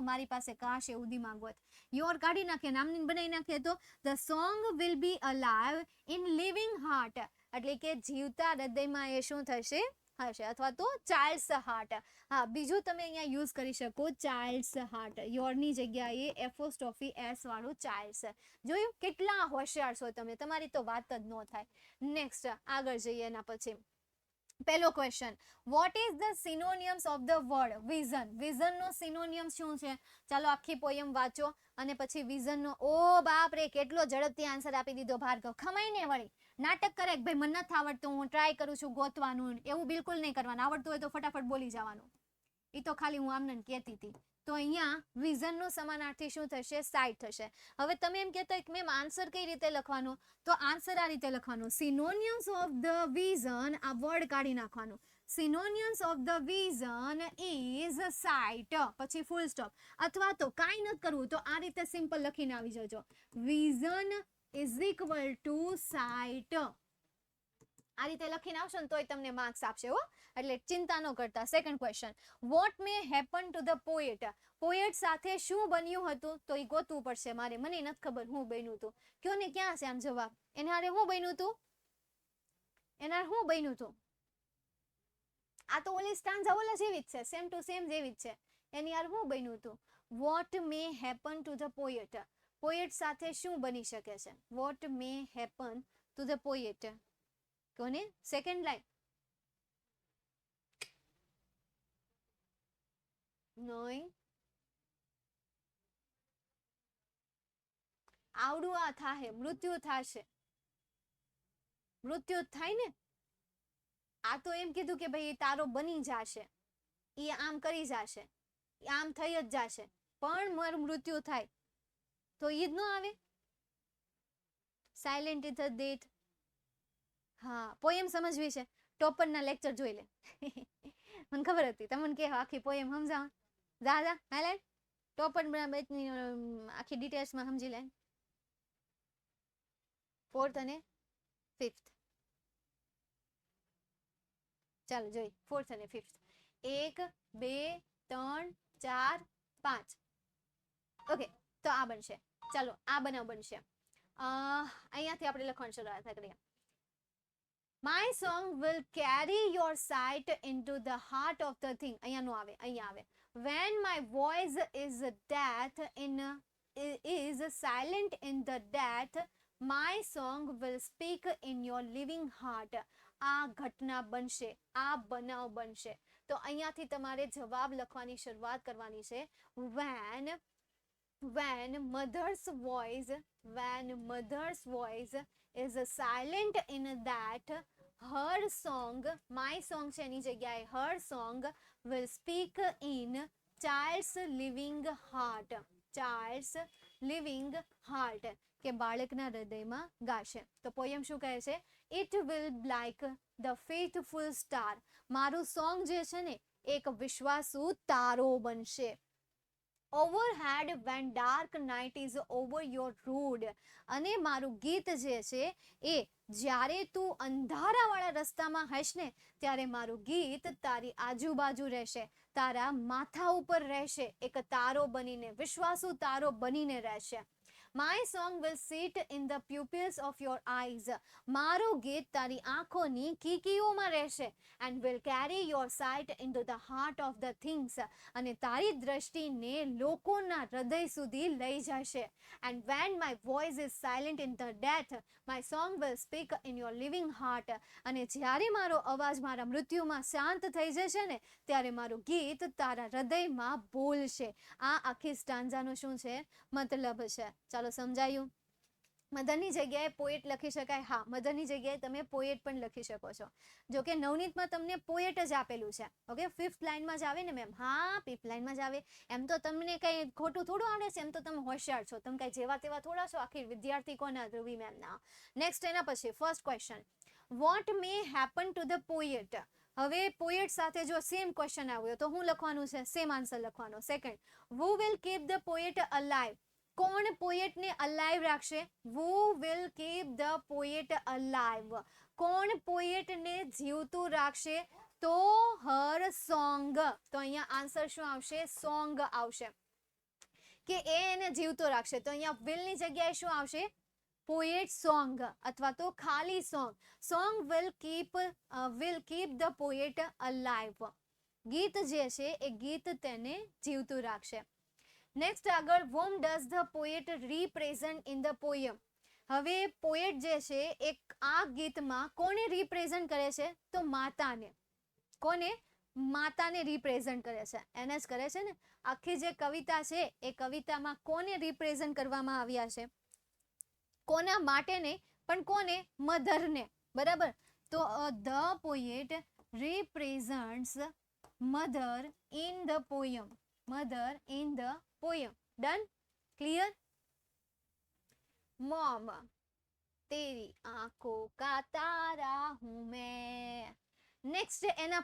મારી પાસે કાશ એવું દિમાગ હોત. યોર કાઢી નાખીએ, નામની બનાવી નાખીએ તો the song will be alive in living heart, એટલે કે જીવતા હૃદયમાં એ શું થશે? હશે. અથવા તો ચાઇલ્ડ્સ હાર્ટ. હા, બીજું તમે અહીંયા યુઝ કરી શકો, ચાઇલ્ડ્સ હાર્ટ. યોરની જગ્યાએ એફોસ્ટોફી એસ વાળું ચાઇલ્ડ્સ. જોયું કેટલા હોશિયાર છો તમે, તમારી તો વાત જ ન થાય. નેક્સ્ટ આગળ જઈએ. એના પછી પહેલો question, what is the synonyms of the word vision? વિઝનનો સિનોનિયમ શું છે? ચાલો આખી પોયમ વાંચો અને પછી વિઝનનો. ઓ બાપ રે, કેટલો ઝડપથી આન્સર આપી દીધો ભાર્ગવ. ખમાઈને વળી નાટક કરે કે ભાઈ મને નથી આવડતું, હું ટ્રાય કરું છું ગોતવાનું. એવું બિલકુલ નહીં કરવાનું. આવડતું હોય તો ફટાફટ બોલી જવાનું. એ તો ખાલી હું આમને કહેતી હતી. તો અહીંયા વિઝનનો સમાનાર્થી શું થશે? સાઇટ થશે. હવે તમે એમ કહેતા કે મેમ આન્સર કઈ રીતે લખવાનો? તો આન્સર આ રીતે લખવાનો, સિનોનિયમ્સ ઓફ ધ વિઝન. આ વર્ડ કાઢી નાખવાનું. Synonyms of the vision is sight, પછી ફૂલ સ્ટોપ. અથવા તો કાંઈ નથી કરવું તો આ રીતે સિમ્પલ લખીને આવી જજો, vision is equal to site. આ રીતે લખીને આવશો ને તોય તમને માર્ક્સ આપશે. હો, એટલે ચિંતા ન કરતા. Second question, what may happen to the poet? Poet સાથે શું બન્યું હતું? તો એ ગોતવું પડશે મારે. મને નથી ખબર હું બન્યું હતું. કયો ને, ક્યાં છે આમ જવાબ? એના હારે શું બન્યું હતું? એના શું બન્યું હતું? આ તો ઓલી સ્ટાન્ઝા ઓલા જેવી જ છે, સેમ ટુ સેમ જેવી જ છે. એની યાર શું બન્યું હતું? What may happen to the poet? Poet સાથે શું બની શકે છે? What may happen to the poet? કોને? Second line. નહીં, આવડું આ થાહે, મૃત્યુ થશે. મૃત્યુ થાય ને. આ તો એમ કીધું કે ભાઈ તારો બની જશે, એ આમ કરી જશે. આમ થઈ જ જશે, પણ મારું મૃત્યુ થાય તો ઈ જ ન આવે. Silent is the death. હા, પોએમ સમજવી છે, ટોપરના લેક્ચર જોઈ લે. મને ખબર હતી તમને કે આખી પોએમ સમજાવ. જા હાલે ટોપર આખી ડિટેલ્સમાં સમજી લે. 4th અને 5th ચાલો જોઈ 4th અને 5th. 1 2 3 4 5. ઓકે, તો આ બનશે. ચાલો આ બનાવ બનશે. અહીંયાથી આપણે લખવાનું શરૂઆત કરીએ. My song will carry your sight into the heart of the thing. અહીંયા નો આવે, અહીંયા આવે. When my voice is silent in the death, my song will speak in your living heart. આ ઘટના બનશે, આ બનાવ બનશે. તો અહીંયાથી તમારે જવાબ લખવાની શરૂઆત કરવાની છે. When mother's voice is silent in that, her song, my song છે એની જગ્યાએ her song will speak in child's living heart. કે બાળકના હૃદયમાં ગાશે. તો પોયમ શું કહે છે? It will like the faithful star. મારું સોંગ જે છે ને એક વિશ્વાસુ તારો બનશે. Overhead when dark night is over your road. અને મારું ગીત જે છે એ જ્યારે તું અંધારાવાળા રસ્તામાં હશ ને ત્યારે મારું ગીત તારી આજુબાજુ રહેશે, તારા માથા ઉપર રહેશે, એક તારો બનીને, વિશ્વાસુ તારો બનીને રહેશે. My song will sit in the pupils of your eyes. મારું ગીત તારી આંખોની કીકીઓમાં રહેશે. And will carry your sight into the heart of the things. અને તારી દ્રષ્ટિને લોકોના હૃદય સુધી લઈ જશે. And when my voice is silent in the death, my song will speak in your living heart. અને જ્યારે મારો અવાજ મારા મૃત્યુમાં શાંત થઈ જશે ને ત્યારે મારું ગીત તારા હૃદયમાં બોલશે. આ આખી સ્ટાન્ઝાનો શું છે? મતલબ છે. ચાલો સમજાયું? મધરની જગ્યાએ પોએટ લખી શકાય. હા, મધરની જગ્યાએ તમે પોએટ પણ લખી શકો છો. જો કે નવનીતમાં તમને પોએટ જ આપેલું છે. ઓકે, 5th લાઈનમાં જ આવે ને મેમ? હા, 5th લાઈનમાં જ આવે. એમ તો તમને કઈ ખોટું થોડું આવડે છે, એમ તો તમે હોશિયાર છો, તમે કઈ જેવા તેવા થોડા છો. આખી વિદ્યાર્થી કોના? ધ્રુવી મેમના. નેક્સ્ટ એના પછી first question, what may happen to the poet. હવે પોએટ સાથે જો સેમ ક્વેશ્ચન આવ્યો તો હું લખવાનું છે? સેમ આન્સર લખવાનો. Second, who will keep the poet alive. કોણ પોએટને અલાઇવ રાખશે? Who will keep the poet alive. કોણ પોએટને જીવતું રાખશે? તો her song. તો અહીંયા આન્સર શું આવશે? સોંગ આવશે. કે એ એને જીવતો રાખશે. તો અહીંયા will ની જગ્યાએ શું આવશે? પોએટ સોંગ અથવા તો ખાલી song. Song will keep the poet alive. ગીત જે છે એ ગીત તેને જીવતું રાખશે. નેક્સ્ટ આગળ, whom does the poet represent in the poem. હવે પોએટ જે છે એક આ ગીતમાં કોને રિપ્રેઝન્ટ કરે છે? તો માતાને. કોને? માતાને રિપ્રેઝન્ટ કરે છે. એને જ કરે છે ને. આખી જે કવિતા છે એ કવિતામાં કોને રિપ્રેઝન્ટ કરવામાં આવ્યા છે? કોના માટે નહીં, પણ કોને? મધરને. બરાબર. તો the poet represents mother in the poem. Mother in the poem. Done? Clear? Mom, तेरी आंखों का तारा हूं मैं. નેક્સ્ટ એના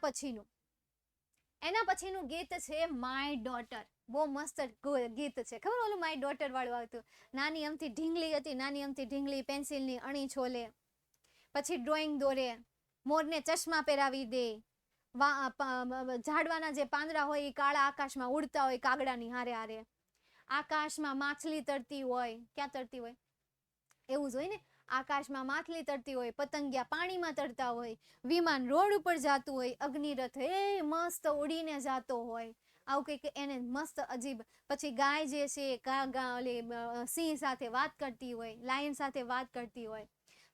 પછીનું ગીત છે માય ડોટર. બહુ મસ્ત ગીત છે. ખબર ઓલું માય ડોટર વાળું આવતું? નાની અમથી ઢીંગલી હતી, નાની અમથી ઢીંગલી પેન્સિલની અણી છોલે, પછી ડ્રોઈંગ દોરે, મોરને ચશ્મા પહેરાવી દે, ઝાડવાના જે પાંદડા હોય એ કાળા આકાશમાં ઉડતા હોય કાગડાની હારે હારે, આકાશમાં માછલી તરતી હોય. ક્યાં તરતી હોય? એવું જ હોય ને. આકાશમાં માછલી તરતી હોય, પતંગિયા પાણીમાં તરતા હોય, વિમાન રોડ ઉપર જતું હોય, અગ્નિરથ એ મસ્ત ઉડીને જતો હોય. આવું કંઈક એને મસ્ત અજીબ. પછી ગાય જે છે સિંહ સાથે વાત કરતી હોય, લાયન સાથે વાત કરતી હોય.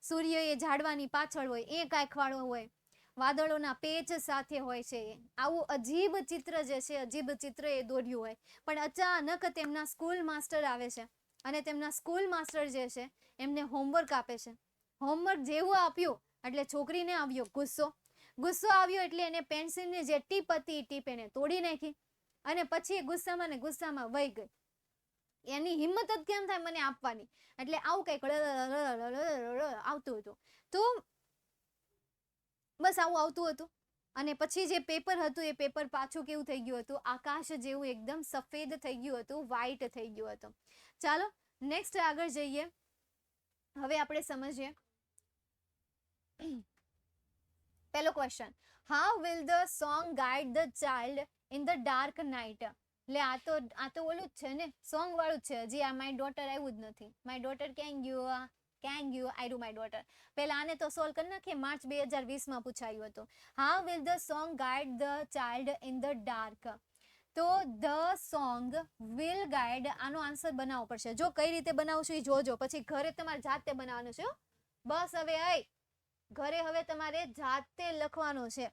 સૂર્ય એ ઝાડવાની પાછળ હોય, એ કાંઈક વાળો હોય, વાદળોના પેચ સાથે હોય છે. આવું અજીબ ચિત્ર જે છે, અજીબ ચિત્ર એ દોર્યું હોય. પણ અચાનક તેમના સ્કૂલ માસ્ટર આવે છે અને તેમના સ્કૂલ માસ્ટર જે છે એમને હોમવર્ક આપે છે. હોમવર્ક જેવું આપ્યું એટલે છોકરીને આવ્યો ગુસ્સો. ગુસ્સો આવ્યો એટલે એને પેન્સિલની જે ટીપ હતી એ ટીપ એને તોડી નાખી. અને પછી એ ગુસ્સામાં ને ગુસ્સામાં વહી ગઈ. એની હિંમત જ કેમ થાય મને આપવાની. એટલે આવું કંઈક આવતું હતું. તો બસ આવું આવતું હતું. અને પછી જે પેપર હતું એ પેપર પાછું કેવું થઈ ગયું હતું, આકાશ જેવું એકદમ સફેદ થઈ ગયું હતું, વ્હાઈટ થઈ ગયું હતું. ચાલો નેક્સ્ટ આગળ જઈએ. હવે આપણે સમજીએ પહેલો question, how will the song guide the child in the dark night. એટલે આ તો ઓલું જ છે ને, સોંગ વાળું જ છે. હજી આ માય ડોટર આવ્યું જ નથી. માય ડોટર કેન ગયું આઈ માય ડોટર. પહેલા આને તો સોલ્વ કરી નાખીએ. માર્ચ 2020માં પૂછાયું હતું. How will the song guide the child in the dark. તો ધ સોંગ વિલ ગાઈડ, આનો આન્સર બનાવવો પડશે. જો કઈ રીતે બનાવશું એ જોજો, પછી ઘરે તમારે જાતે બનાવવાનું છે. બસ હવે ઘરે હવે તમારે જાતે લખવાનું છે.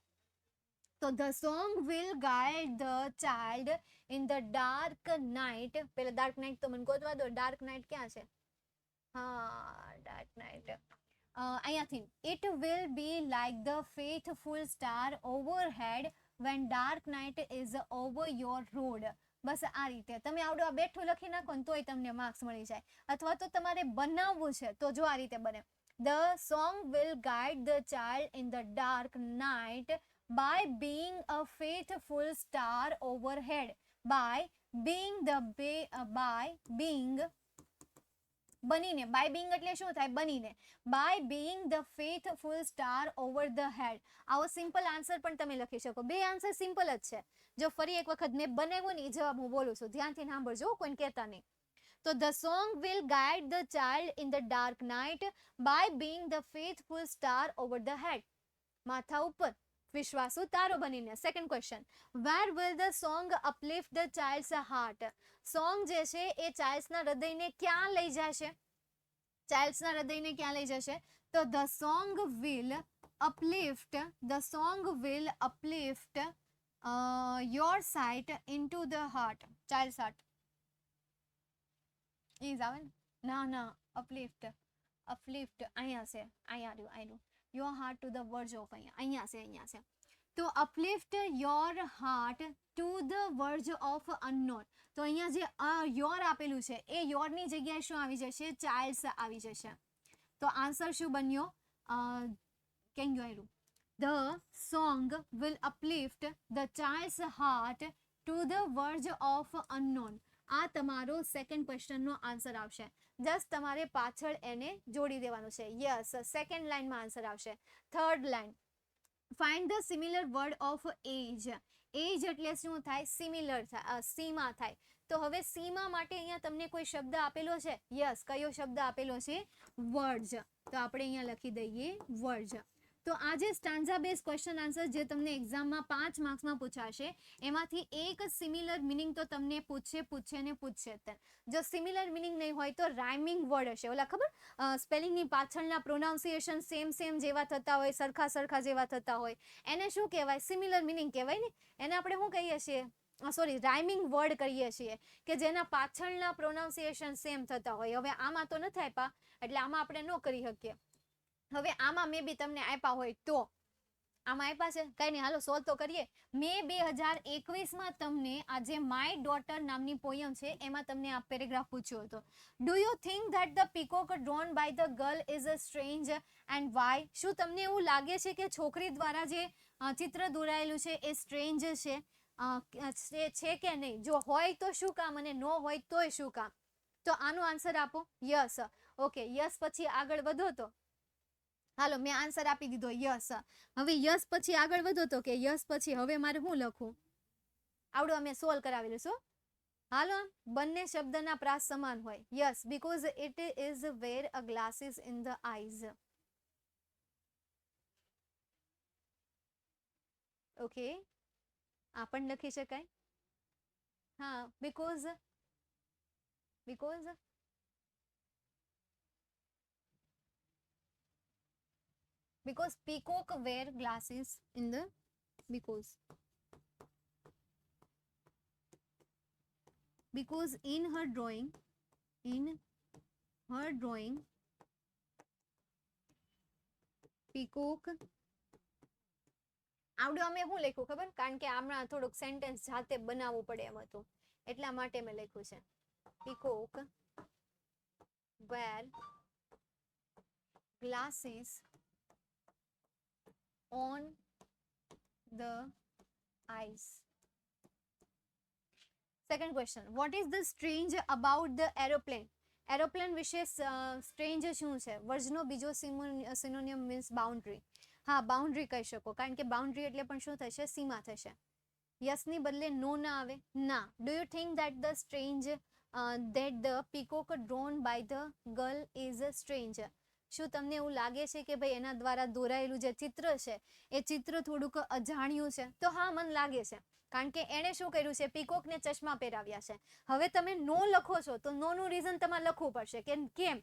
તો the song will guide the child in the dark night. પેલા ડાર્ક નાઇટ તો મને ગોતવા દો. ડાર્ક નાઇટ ક્યાં છે? હા, ડાર્ક નાઇટ અહીંયાથી. It will be like the faithful star overhead when dark night is over your road. બસ આ રીતે તમે આવડો આ બેઠું લખી નાખો ને તોય તમને માર્ક્સ મળી જાય. અથવા તો તમારે બનાવવું છે તો જો આ રીતે બને. The song will guide the child in the dark night by being a faithful star overhead. By being બનીને. બાય બિંગ એટલે શું થાય? બનીને. By being the faithful star over the head. આવો સિમ્પલ આન્સર પણ તમે લખી શકો. બે આન્સર સિમ્પલ જ છે. જો ફરી એક વખત મેં બનાવ્યો ને એ જવાબ હું બોલું છું, ધ્યાનથી સાંભળજો, કોઈને કહેતા નહીં. તો the song will guide the child in the dark night by being the faithful star over the head. માથા ઉપર વિશ્વાસુ તારો બનીને. Second question, where will the song uplift the child's heart. Song જે છે એ ચાઇલ્ડ્સના હૃદયને ક્યાં લઈ જશે? ચાઇલ્ડ્સના હૃદયને ક્યાં લઈ જશે? તો the song will uplift your sight into the heart. Child's heart is આવે ને? ના અપલિફ્ટ અહીંયા છે. અહીંયા your heart to the verge of. અહીંયા છે. તો uplift your heart to the verge of unknown. તો અહીંયા જે યોર આપેલું છે એ યોરની જગ્યાએ શું આવી જશે? ચાઇલ્ડ્સ આવી જશે. તો આન્સર શું બન્યો? કેમ ગયું આવ્યું? The song will uplift the child's heart to the verge of unknown. આ તમારો સેકન્ડ ક્વેશ્ચનનો આન્સર આવશે. જસ્ટ તમારે પાછળ એને જોડી દેવાનું છે. યસ, સેકન્ડ લાઇનમાં આન્સર આવશે. Third line, find the similar word of edge. Edge એટલે શું થાય? સિમિલર થાય, સીમા થાય. તો હવે સીમા માટે અહીંયા તમને કોઈ શબ્દ આપેલો છે? યસ, કયો શબ્દ આપેલો છે? વર્ડ્સ. તો આપણે અહીંયા લખી દઈએ વર્ડ્સ. તો આ જે સ્ટાન્ઝા બેઝ ક્વેશ્ચન આન્સર જે તમને એક્ઝામમાં 5 માર્ક્સમાં પૂછાશે, એમાંથી એક સિમિલર મિનિંગ તો તમને પૂછશે. જો સિમિલર મિનિંગ નહીં હોય તો રાઇમિંગ વર્ડ હશે. ઓલા ખબર સ્પેલિંગની પાછળના પ્રોનાઉન્સિએશન સેમ જેવા થતા હોય, સરખા જેવા થતા હોય, એને શું કહેવાય? સિમિલર મિનિંગ કહેવાય ને. એને આપણે શું કહીએ છીએ? રાઇમિંગ વર્ડ કહીએ છીએ, કે જેના પાછળના પ્રોનાઉન્સિએશન સેમ થતા હોય. હવે આમાં તો નથી આપ્યા એટલે આમાં આપણે ન કરી શકીએ. હવે આમાં મે બી તમને આપ્યા હોય તો આમાં આપ્યા છે, કઈ નહીં, હાલો સોલ્વ તો કરીએ. મે 2021માં તમને આ જે માય ડોટર નામની પોયમ છે એમાં તમને આ પેરેગ્રાફ પૂછ્યો હતો. Do you think that the peacock drawn by the girl is a strange and why. શું તમને એવું લાગે છે કે છોકરી દ્વારા જે ચિત્ર દોરાયેલું છે એ સ્ટ્રેન્જ છે કે નહીં? જો હોય તો શું કામ, અને ન હોય તોય શું કામ? તો આનો આન્સર આપો. યસ. ઓકે, યસ પછી આગળ વધો તો હાલો, મેં આન્સર આપી દીધો યસ. હવે યસ પછી આગળ વધો તો કે યસ પછી હવે મારે શું લખવું? આવડું અમે સોલ્વ કરાવેલું છું. હાલો, બંને શબ્દના પ્રાસ સમાન હોય. Yes, because it is wear a glasses in the eyes. Okay, આ પણ લખી શકાય. હા, because peacock wear glasses in the because in her drawing peacock આવડું અમે શું લખ્યું ખબર, કારણ કે આમના થોડુંક સેન્ટેન્સ જાતે બનાવવું પડે એમ હતું, એટલા માટે મેં લખ્યું છે peacock wear glasses on the ice. Second question, what is the strange about the aeroplane? Aeroplane વિશે સ્ટ્રેન્જ શું છે? વર્ડનો બીજો સિનોનિયમ મીન્સ બાઉન્ડ્રી. હા, બાઉન્ડ્રી કહી શકો, કારણ કે બાઉન્ડ્રી એટલે પણ શું થશે? સીમા થશે. યસની બદલે નો ના આવે? ના. Do you think that the strange that the peacock drawn by the girl is strange? શું તમને એવું લાગે છે કે ભાઈ એના દ્વારા દોરાયેલું જે ચિત્ર છે એ ચિત્ર થોડુંક અજાણ્યું છે? તો હા, મને લાગે છે, કારણ કે એણે શું કર્યું છે? પીકોકને ચશ્મા પહેરાવ્યા છે. હવે તમે નો લખો છો તો નો નું રીઝન તમારે લખવું પડશે કે કેમ.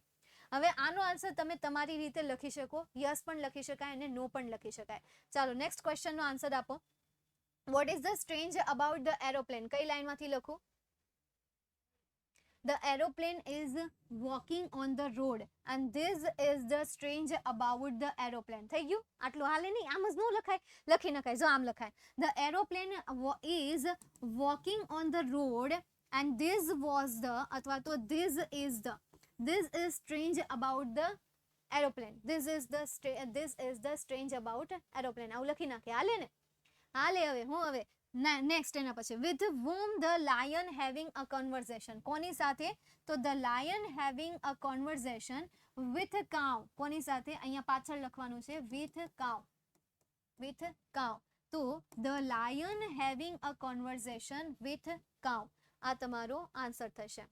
હવે આનો આન્સર તમે તમારી રીતે લખી શકો, યસ પણ લખી શકાય અને નો પણ લખી શકાય. ચાલો નેક્સ્ટ ક્વેશ્ચનનો આન્સર આપો. Vote is the strange about the aeroplane? કઈ લાઈનમાંથી લખું? The aeroplane is walking on the road and this is the strange about the aeroplane. થઈ ગયું? આટલું હાલે નહીં, આમ જ ન લખાય, લખી નખાય. જો આમ લખાય, the aeroplane is walking on the road and this was the, અથવા તો this is strange about the aeroplane. This is the strange about aeroplane. આવું લખી નાખે, હાલે ને? હાલે. હવે હું હવે નેક્સ્ટ એના પછી, with whom the lion having a conversation? કોની સાથે? તો the lion having a conversation with cow. કોની સાથે? અહીંયા પાછળ લખવાનું છે with cow. તો the lion having a conversation with cow. આ તમારો આન્સર થશે.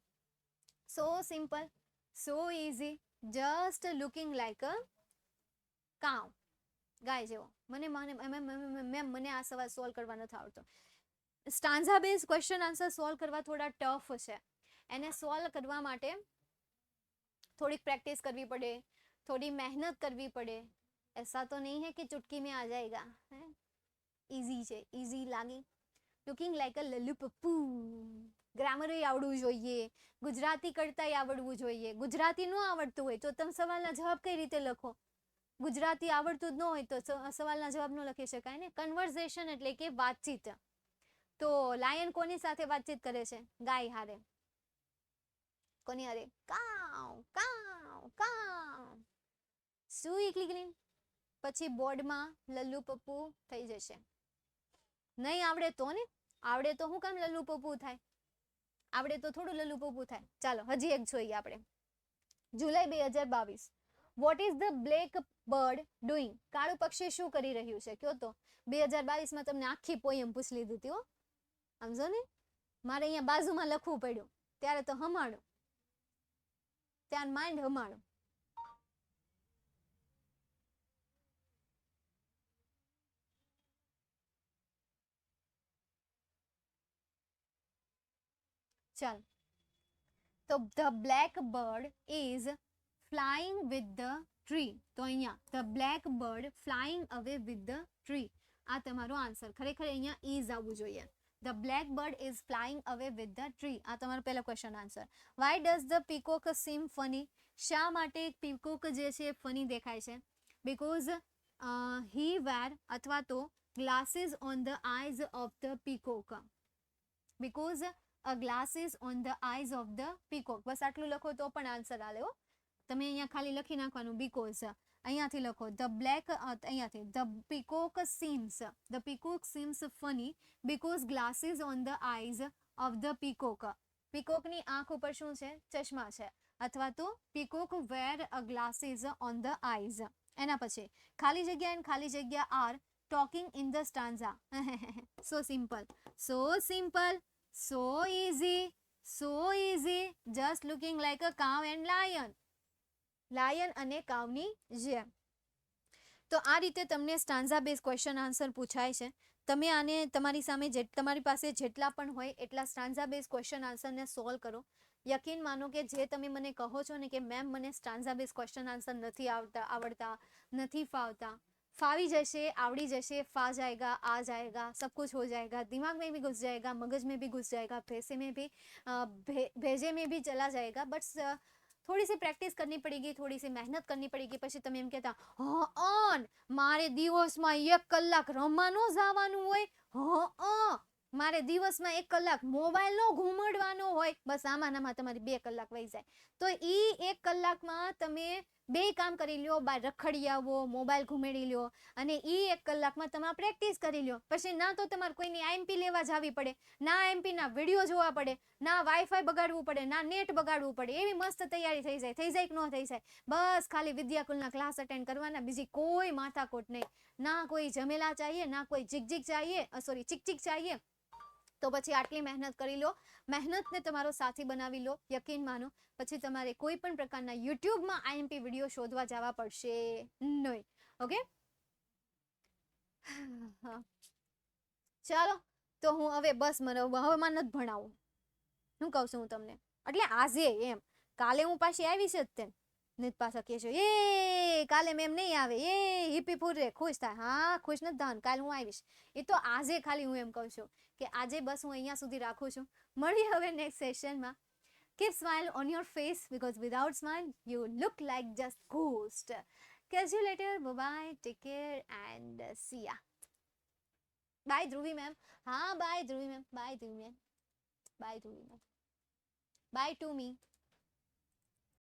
So simple, so easy, just looking like a cow. ગાય જેવો. મને આ સવાલ સોલ્વ કરવા નથી આવડતો. Stanza base question answer solve કરવા થોડા ટફ છે. એને સોલ્વ કરવા માટે થોડીક પ્રેક્ટિસ કરવી પડે, થોડી મહેનત કરવી પડે. ऐसा तो नहीं है कि चुटकी में आ जाएगा. ઇઝી છે, ઇઝી લાગી. લુકિંગ લાઈક અ લલ્લુ પપ્પુ. ગ્રામર આવડવું જોઈએ, ગુજરાતી કરતાંય આવડવું જોઈએ. ગુજરાતી ન આવડતું હોય તો તમે સવાલના જવાબ કઈ રીતે લખો? ગુજરાતી આવડતું જ ન હોય તો સવાલના જવાબ ન લખી શકાય ને. કન્વર્ઝેશન એટલે કે વાતચીત. તો લાયન કોની સાથે વાતચીત કરે છે? ગાય હારે. કોની હારે? કાવ કાવ કાવ. શું એકલી ગ્રીન? પછી બોર્ડમાં લલ્લુ પપ્પુ થઈ જશે. નહીં આવડે તો ને, આવડે તો શું કામ લલ્લુ પપ્પુ થાય? આવડે તો થોડું લલ્લુ પપ્પુ થાય. ચાલો હજી એક જોઈએ આપણે. જુલાઈ 2022. Vote is the black bird doing? કાળું પક્ષી શું કરી રહ્યું છે? કયો તો. 2022માં તમને આખી પોયમ પૂછી લીધી હતી હો. સમજો ને, મારે અહીંયા બાજુમાં લખવું પડ્યું, ત્યારે તો હમાણું, ત્યાં માઇન્ડ હમાણું. ચાલ, તો the black bird is flying with the tree. તો અહીંયા the black bird flying away with the tree. આ તમારો આન્સર. ખરેખર અહીંયા is આવવું જોઈએ. The black bird is flying away with the tree. આ તમારો પહેલો question answer. Why does the peacock seem funny? શા માટે પીકોક જે છે ફની દેખાય છે? Because he wear અથવા તો glasses on the eyes of the peacock. Because a glasses on the eyes of the peacock. બસ આટલું લખો તો પણ આન્સર આલે હો. તમે અહીંયા ખાલી લખી નાખવાનું બીકોઝ. અહીંયાથી લખો ધ બ્લેક, અહીંયાથી the peacock seems funny because glasses on the eyes of the peacock. પીકોકની આંખ ઉપર શું છે? ચશ્મા છે. અથવા તો peacock wear a glasses on the eyes. એના પછી ખાલી જગ્યા એન્ડ ખાલી જગ્યા are talking in the stanza. So simple, so simple, so easy, just looking like a cow and lion. Lion અને કાવની જેમ. તો આ રીતે તમને સ્ટાન્ઝા બેઝ ક્વેશ્ચન આન્સર પૂછાય છે. તમે આને તમારી સામે તમારી પાસે જેટલા પણ હોય એટલા સ્ટાન્ઝા બેઝ ક્વેશ્ચન આન્સરને સોલ્વ કરો. યકીન માનો કે જે તમે મને કહો છો ને કે મેમ મને સ્ટાન્ઝા બેઝ ક્વેશ્ચન આન્સર નથી આવડતા, નથી ફાવતા, फावी जैसे आवड़ी जैसे फा जाएगा, आ जाएगा, सब कुछ हो जाएगा, दिमाग में भी घुस जाएगा, मगज में भी घुस जाएगा, पैसे में भी भेजे में भी चला जाएगा. बट थोड़ी सी प्रैक्टिस करनी पड़ेगी, थोड़ी सी मेहनत करनी पड़ेगी, પછી તમે એમ કહેતા હા મારે દિવસમાં 1 કલાક રમવા ન જવાનું હોય, મારે દિવસમાં 1 કલાક મોબાઈલ નો ઘૂમડવાનો હોય, બસ આમાં તમારી 2 કલાક વહી જાય. તો ઈ 1 કલાકમાં તમે 2 કામ કરી લ્યો, બાર રખડી આવો, મોબાઈલ ઘૂમેડી લ્યો, અને ઈ 1 કલાકમાં તમે પ્રેક્ટિસ કરી લ્યો. પછી ના તો તમારે કોઈની આઈએમપી લેવા જવી પડે, ના આઈએમપી ના વિડીયો જોવા પડે, ના વાઈફાઈ બગાડવું પડે, ના નેટ બગાડવું પડે. એવી મસ્ત તૈયારી થઈ જાય કે ન થઈ જાય. બસ ખાલી વિદ્યાકુલના ક્લાસ અટેન્ડ કરવાના, બીજી કોઈ માથાકોટ નહીં, ના કોઈ ઝમેલા ચાહીએ, ના કોઈ ચીકચીક ચાહીએ. તો પછી આટલી મહેનત કરી લો, મહેનતને તમારો સાથી બનાવી લો, યકીન માનો. પછી તમારે કોઈ પણ પ્રકારના યુટ્યુબમાં આઈએમપી વિડીયો શોધવા જવા પડશે નહીં. ઓકે, ચાલો તો હું હવે બસ મને હવે મને નથી ભણાવું. શું કહું છું હું તમને, એટલે આજે એમ, કાલે હું પાછી આવીશ જ તેમ નથી પાછા કહેશો એ કાલે મેમ નહીં આવે, એ હિપી પૂરે ખુશ થાય. હા, ખુશ નથી થવાનું, કાલે હું આવીશ. એ તો આજે ખાલી હું એમ કહું છું કે આજે બસ હું અહીંયા સુધી રાખું છું. મળીએ હવે નેક્સ્ટ સેશનમાં. Keep smile on your face because without smile you look like just ghost. Catch you later. Bye bye. Take care and see ya. Bye Dhruvi ma'am. हाँ bye Dhruvi ma'am. Bye Dhruvi ma'am. Bye Dhruvi ma'am. Bye to me.